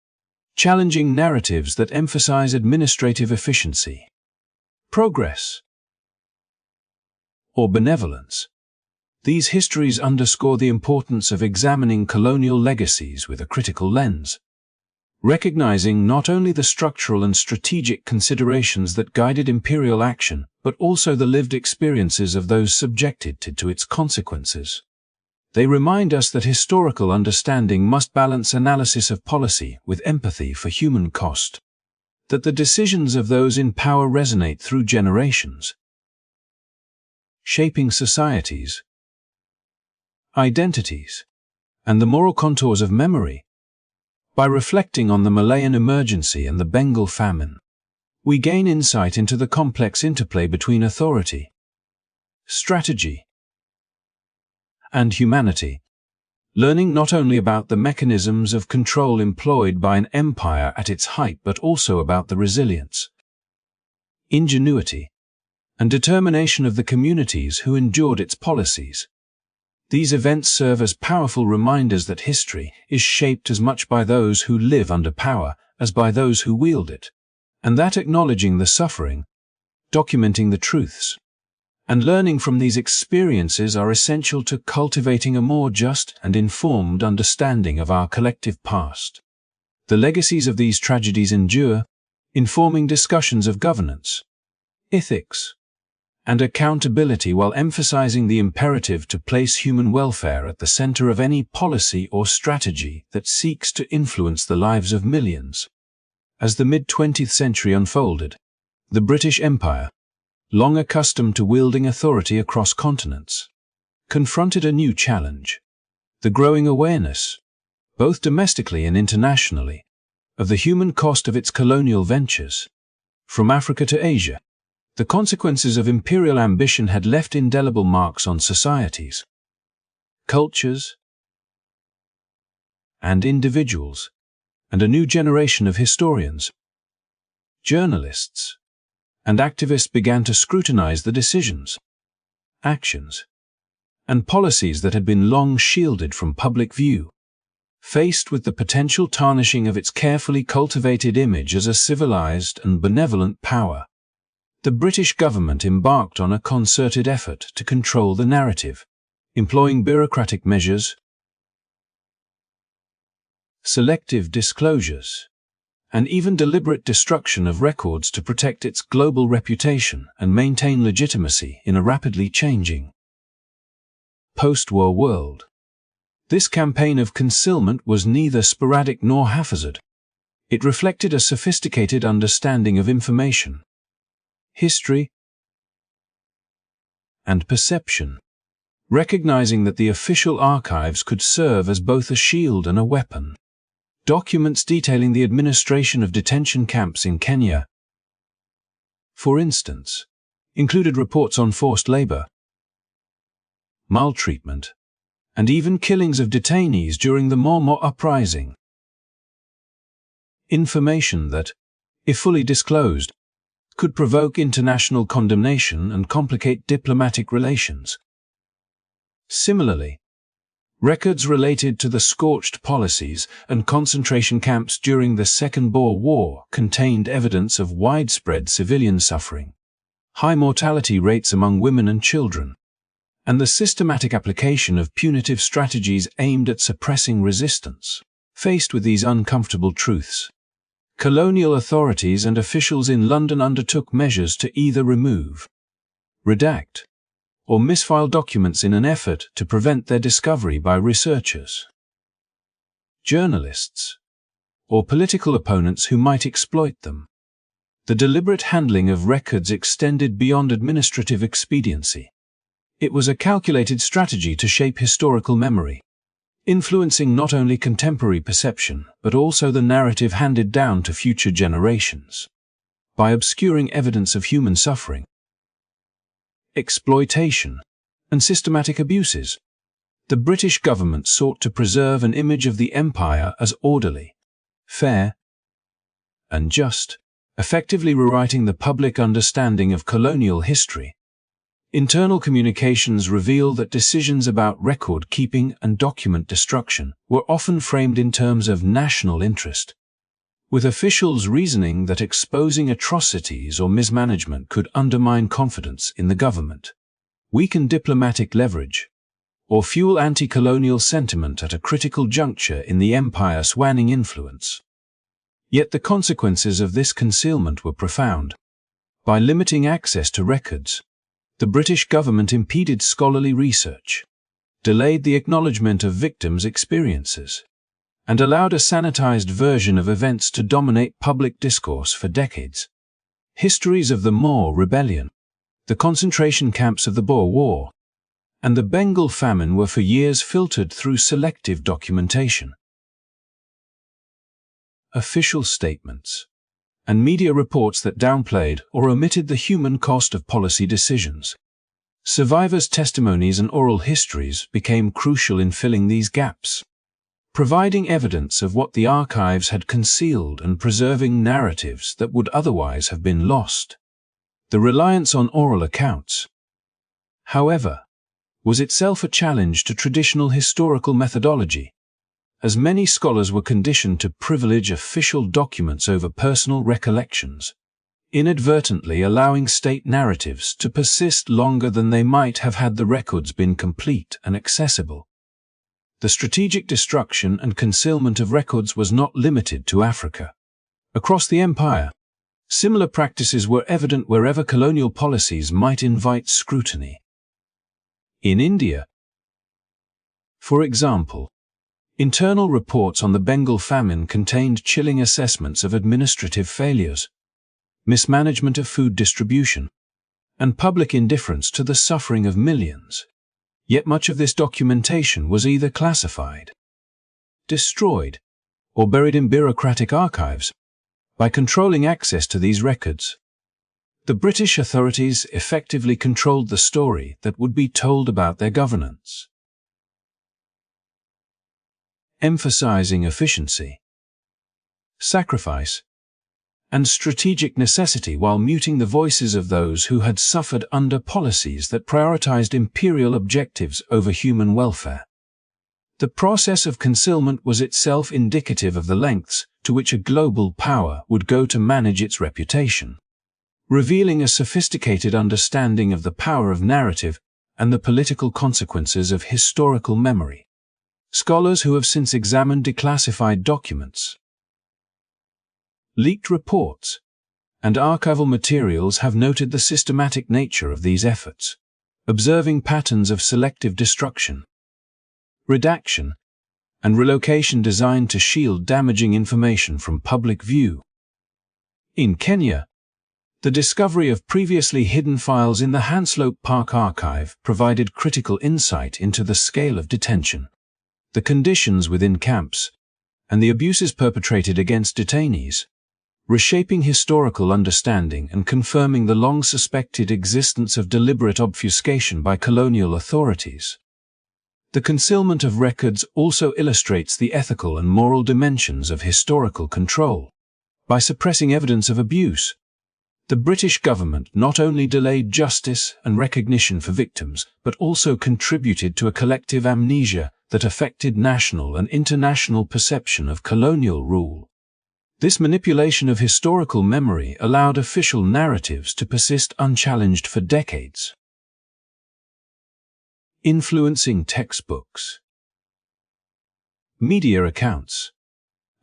challenging narratives that emphasize administrative efficiency, progress, or benevolence. These histories underscore the importance of examining colonial legacies with a critical lens, recognizing not only the structural and strategic considerations that guided imperial action, but also the lived experiences of those subjected to its consequences. They remind us that historical understanding must balance analysis of policy with empathy for human cost, that the decisions of those in power resonate through generations, shaping societies, identities, and the moral contours of memory. By reflecting on the Malayan emergency and the Bengal famine, we gain insight into the complex interplay between authority, strategy, and humanity, learning not only about the mechanisms of control employed by an empire at its height but also about the resilience, ingenuity, and determination of the communities who endured its policies. These events serve as powerful reminders that history is shaped as much by those who live under power as by those who wield it, and that acknowledging the suffering, documenting the truths, and learning from these experiences are essential to cultivating a more just and informed understanding of our collective past. The legacies of these tragedies endure, informing discussions of governance, ethics, and accountability while emphasizing the imperative to place human welfare at the center of any policy or strategy that seeks to influence the lives of millions. As the mid-20th century unfolded, the British Empire, long accustomed to wielding authority across continents, confronted a new challenge: the growing awareness, both domestically and internationally, of the human cost of its colonial ventures. From Africa to Asia, the consequences of imperial ambition had left indelible marks on societies, cultures, and individuals, and a new generation of historians, journalists, and activists began to scrutinize the decisions, actions, and policies that had been long shielded from public view. Faced with the potential tarnishing of its carefully cultivated image as a civilized and benevolent power, the British government embarked on a concerted effort to control the narrative, employing bureaucratic measures, selective disclosures, and even deliberate destruction of records to protect its global reputation and maintain legitimacy in a rapidly changing post-war world. This campaign of concealment was neither sporadic nor haphazard. It reflected a sophisticated understanding of information, history, and perception, recognizing that the official archives could serve as both a shield and a weapon. Documents detailing the administration of detention camps in Kenya, for instance, included reports on forced labor, maltreatment, and even killings of detainees during the Momo uprising. Information that, if fully disclosed, could provoke international condemnation and complicate diplomatic relations. Similarly, records related to the scorched policies and concentration camps during the Second Boer War contained evidence of widespread civilian suffering, high mortality rates among women and children, and the systematic application of punitive strategies aimed at suppressing resistance. Faced with these uncomfortable truths, colonial authorities and officials in London undertook measures to either remove, redact, or misfile documents in an effort to prevent their discovery by researchers, journalists, or political opponents who might exploit them. The deliberate handling of records extended beyond administrative expediency. It was a calculated strategy to shape historical memory, influencing not only contemporary perception but also the narrative handed down to future generations. by obscuring evidence of human suffering, exploitation, and systematic abuses. The British government sought to preserve an image of the empire as orderly, fair, and just, effectively rewriting the public understanding of colonial history. Internal communications reveal that decisions about record keeping and document destruction were often framed in terms of national interest, with officials reasoning that exposing atrocities or mismanagement could undermine confidence in the government, weaken diplomatic leverage, or fuel anti-colonial sentiment at a critical juncture in the empire's waning influence. Yet the consequences of this concealment were profound. By limiting access to records, the British government impeded scholarly research, delayed the acknowledgement of victims' experiences, and allowed a sanitized version of events to dominate public discourse for decades. Histories of the Moor Rebellion, the concentration camps of the Boer War, and the Bengal famine were for years filtered through selective documentation. Official statements and media reports that downplayed or omitted the human cost of policy decisions. Survivors' testimonies and oral histories became crucial in filling these gaps, providing evidence of what the archives had concealed and preserving narratives that would otherwise have been lost. The reliance on oral accounts, however, was itself a challenge to traditional historical methodology, as many scholars were conditioned to privilege official documents over personal recollections, inadvertently allowing state narratives to persist longer than they might have had the records been complete and accessible. The strategic destruction and concealment of records was not limited to Africa. Across the empire, similar practices were evident wherever colonial policies might invite scrutiny. In India, for example, internal reports on the Bengal famine contained chilling assessments of administrative failures, mismanagement of food distribution, and public indifference to the suffering of millions. Yet much of this documentation was either classified, destroyed, or buried in bureaucratic archives. By controlling access to these records, the British authorities effectively controlled the story that would be told about their governance. Emphasizing efficiency, sacrifice, and strategic necessity while muting the voices of those who had suffered under policies that prioritized imperial objectives over human welfare. The process of concealment was itself indicative of the lengths to which a global power would go to manage its reputation, revealing a sophisticated understanding of the power of narrative and the political consequences of historical memory. Scholars who have since examined declassified documents, leaked reports, and archival materials have noted the systematic nature of these efforts, observing patterns of selective destruction, redaction, and relocation designed to shield damaging information from public view. In Kenya, the discovery of previously hidden files in the Hanslope Park archive provided critical insight into the scale of detention, the conditions within camps, and the abuses perpetrated against detainees, reshaping historical understanding and confirming the long-suspected existence of deliberate obfuscation by colonial authorities. The concealment of records also illustrates the ethical and moral dimensions of historical control. By suppressing evidence of abuse, the British government not only delayed justice and recognition for victims, but also contributed to a collective amnesia that affected national and international perception of colonial rule. This manipulation of historical memory allowed official narratives to persist unchallenged for decades, influencing textbooks, media accounts,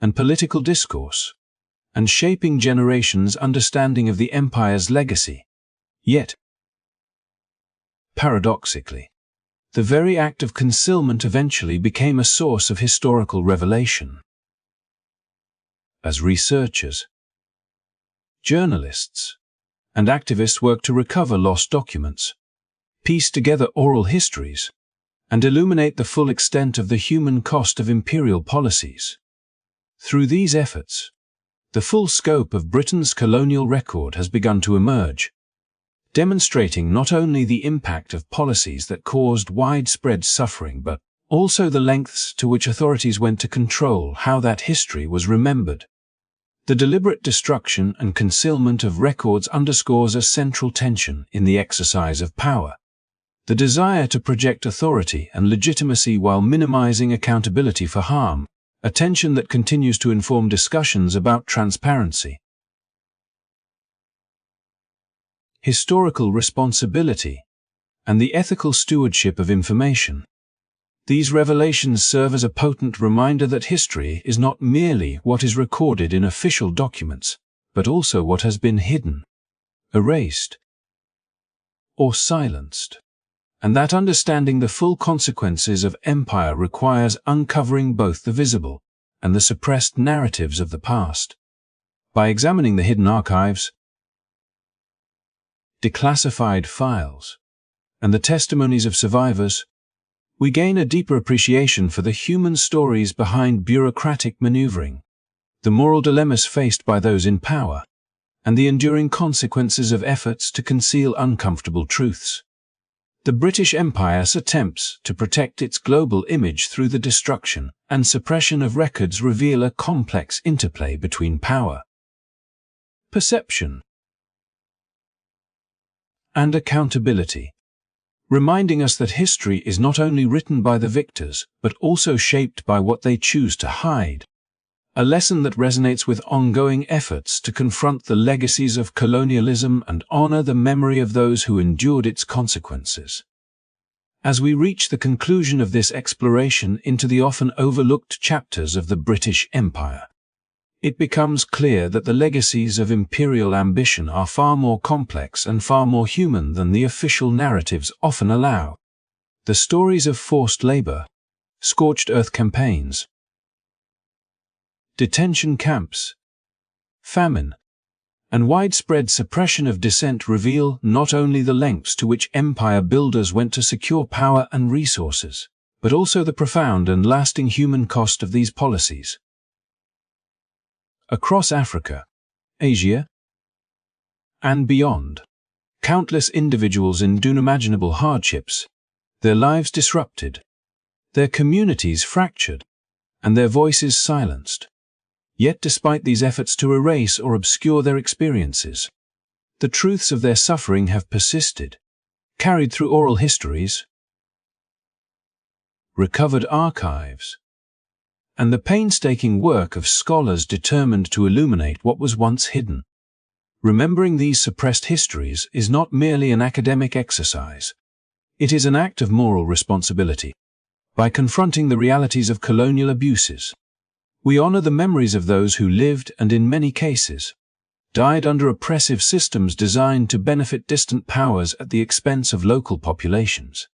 and political discourse, and shaping generations' understanding of the empire's legacy. Yet, paradoxically, the very act of concealment eventually became a source of historical revelation. As researchers, journalists, and activists work to recover lost documents, piece together oral histories, and illuminate the full extent of the human cost of imperial policies. Through these efforts, the full scope of Britain's colonial record has begun to emerge, demonstrating not only the impact of policies that caused widespread suffering but also the lengths to which authorities went to control how that history was remembered. The deliberate destruction and concealment of records underscores a central tension in the exercise of power: the desire to project authority and legitimacy while minimizing accountability for harm, a tension that continues to inform discussions about transparency, historical responsibility, and the ethical stewardship of information. These revelations serve as a potent reminder that history is not merely what is recorded in official documents, but also what has been hidden, erased, or silenced, and that understanding the full consequences of empire requires uncovering both the visible and the suppressed narratives of the past. By examining the hidden archives, declassified files, and the testimonies of survivors, we gain a deeper appreciation for the human stories behind bureaucratic maneuvering, the moral dilemmas faced by those in power, and the enduring consequences of efforts to conceal uncomfortable truths. The British Empire's attempts to protect its global image through the destruction and suppression of records reveal a complex interplay between power, perception, and accountability, reminding us that history is not only written by the victors, but also shaped by what they choose to hide. A lesson that resonates with ongoing efforts to confront the legacies of colonialism and honor the memory of those who endured its consequences. As we reach the conclusion of this exploration into the often overlooked chapters of the British Empire, it becomes clear that the legacies of imperial ambition are far more complex and far more human than the official narratives often allow. The stories of forced labor, scorched earth campaigns, detention camps, famine, and widespread suppression of dissent reveal not only the lengths to which empire builders went to secure power and resources, but also the profound and lasting human cost of these policies. Across Africa, Asia, and beyond, countless individuals endured unimaginable hardships, their lives disrupted, their communities fractured, and their voices silenced. Yet despite these efforts to erase or obscure their experiences, the truths of their suffering have persisted, carried through oral histories, recovered archives, and the painstaking work of scholars determined to illuminate what was once hidden. Remembering these suppressed histories is not merely an academic exercise. It is an act of moral responsibility. By confronting the realities of colonial abuses, we honor the memories of those who lived and, in many cases, died under oppressive systems designed to benefit distant powers at the expense of local populations.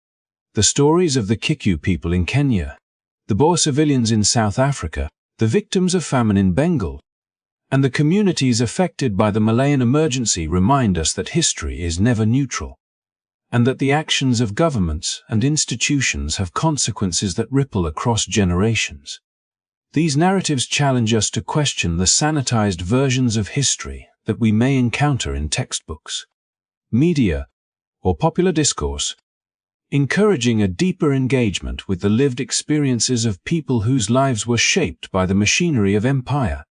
The stories of the Kikuyu people in Kenya, the Boer civilians in South Africa, the victims of famine in Bengal, and the communities affected by the Malayan emergency remind us that history is never neutral, and that the actions of governments and institutions have consequences that ripple across generations. These narratives challenge us to question the sanitized versions of history that we may encounter in textbooks, media, or popular discourse, encouraging a deeper engagement with the lived experiences of people whose lives were shaped by the machinery of empire.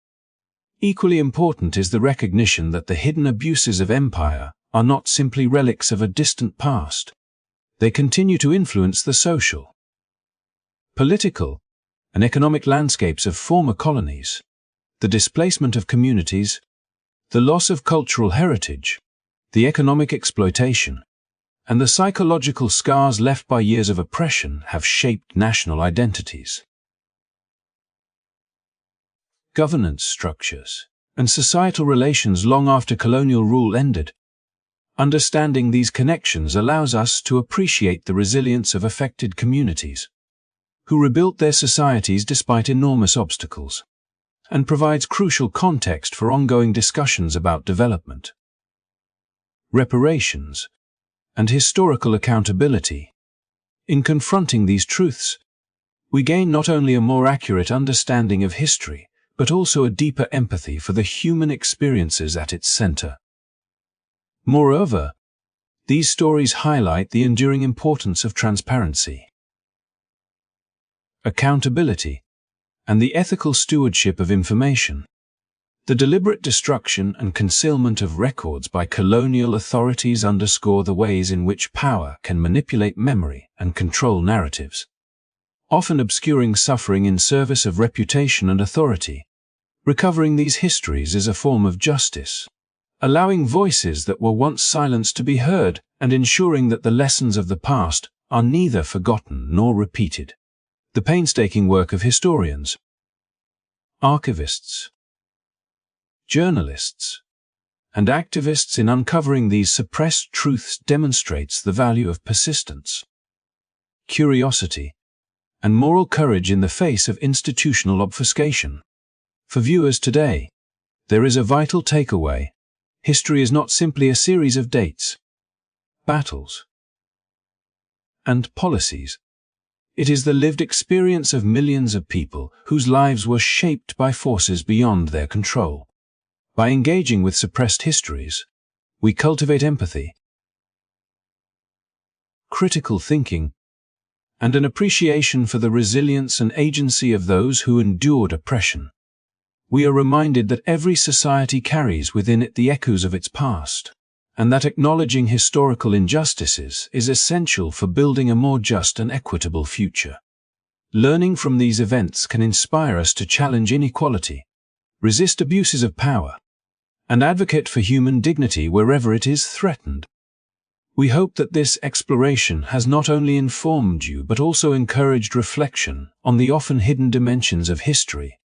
Equally important is the recognition that the hidden abuses of empire are not simply relics of a distant past. They continue to influence the social, political, and economic landscapes of former colonies. The displacement of communities, the loss of cultural heritage, the economic exploitation, and the psychological scars left by years of oppression have shaped national identities, governance structures, and societal relations long after colonial rule ended. Understanding these connections allows us to appreciate the resilience of affected communities, who rebuilt their societies despite enormous obstacles, and provides crucial context for ongoing discussions about development, reparations, and historical accountability. In confronting these truths, we gain not only a more accurate understanding of history, but also a deeper empathy for the human experiences at its center. Moreover, these stories highlight the enduring importance of transparency, accountability, and the ethical stewardship of information. The deliberate destruction and concealment of records by colonial authorities underscore the ways in which power can manipulate memory and control narratives, often obscuring suffering in service of reputation and authority. Recovering these histories is a form of justice, allowing voices that were once silenced to be heard and ensuring that the lessons of the past are neither forgotten nor repeated. The painstaking work of historians, archivists, journalists, and activists in uncovering these suppressed truths demonstrates the value of persistence, curiosity, and moral courage in the face of institutional obfuscation. For viewers today, there is a vital takeaway. History is not simply a series of dates, battles, and policies. It is the lived experience of millions of people whose lives were shaped by forces beyond their control. By engaging with suppressed histories, we cultivate empathy, critical thinking, and an appreciation for the resilience and agency of those who endured oppression. We are reminded that every society carries within it the echoes of its past, and that acknowledging historical injustices is essential for building a more just and equitable future. Learning from these events can inspire us to challenge inequality, resist abuses of power, and advocate for human dignity wherever it is threatened. We hope that this exploration has not only informed you but also encouraged reflection on the often hidden dimensions of history,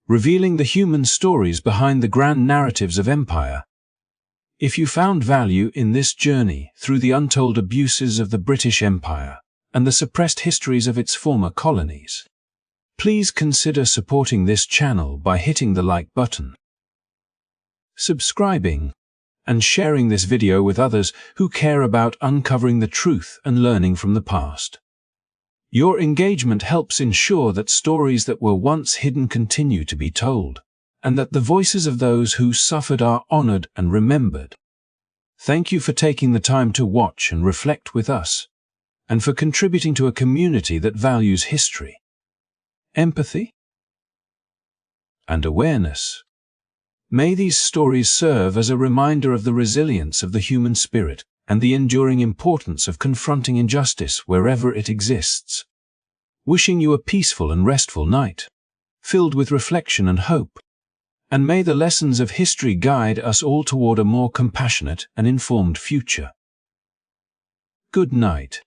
revealing the human stories behind the grand narratives of empire. If you found value in this journey through the untold abuses of the British Empire and the suppressed histories of its former colonies, please consider supporting this channel by hitting the like button, subscribing, and sharing this video with others who care about uncovering the truth and learning from the past. Your engagement helps ensure that stories that were once hidden continue to be told, and that the voices of those who suffered are honored and remembered. Thank you for taking the time to watch and reflect with us, and for contributing to a community that values history, empathy, and awareness. May these stories serve as a reminder of the resilience of the human spirit and the enduring importance of confronting injustice wherever it exists. Wishing you a peaceful and restful night, filled with reflection and hope. And may the lessons of history guide us all toward a more compassionate and informed future. Good night.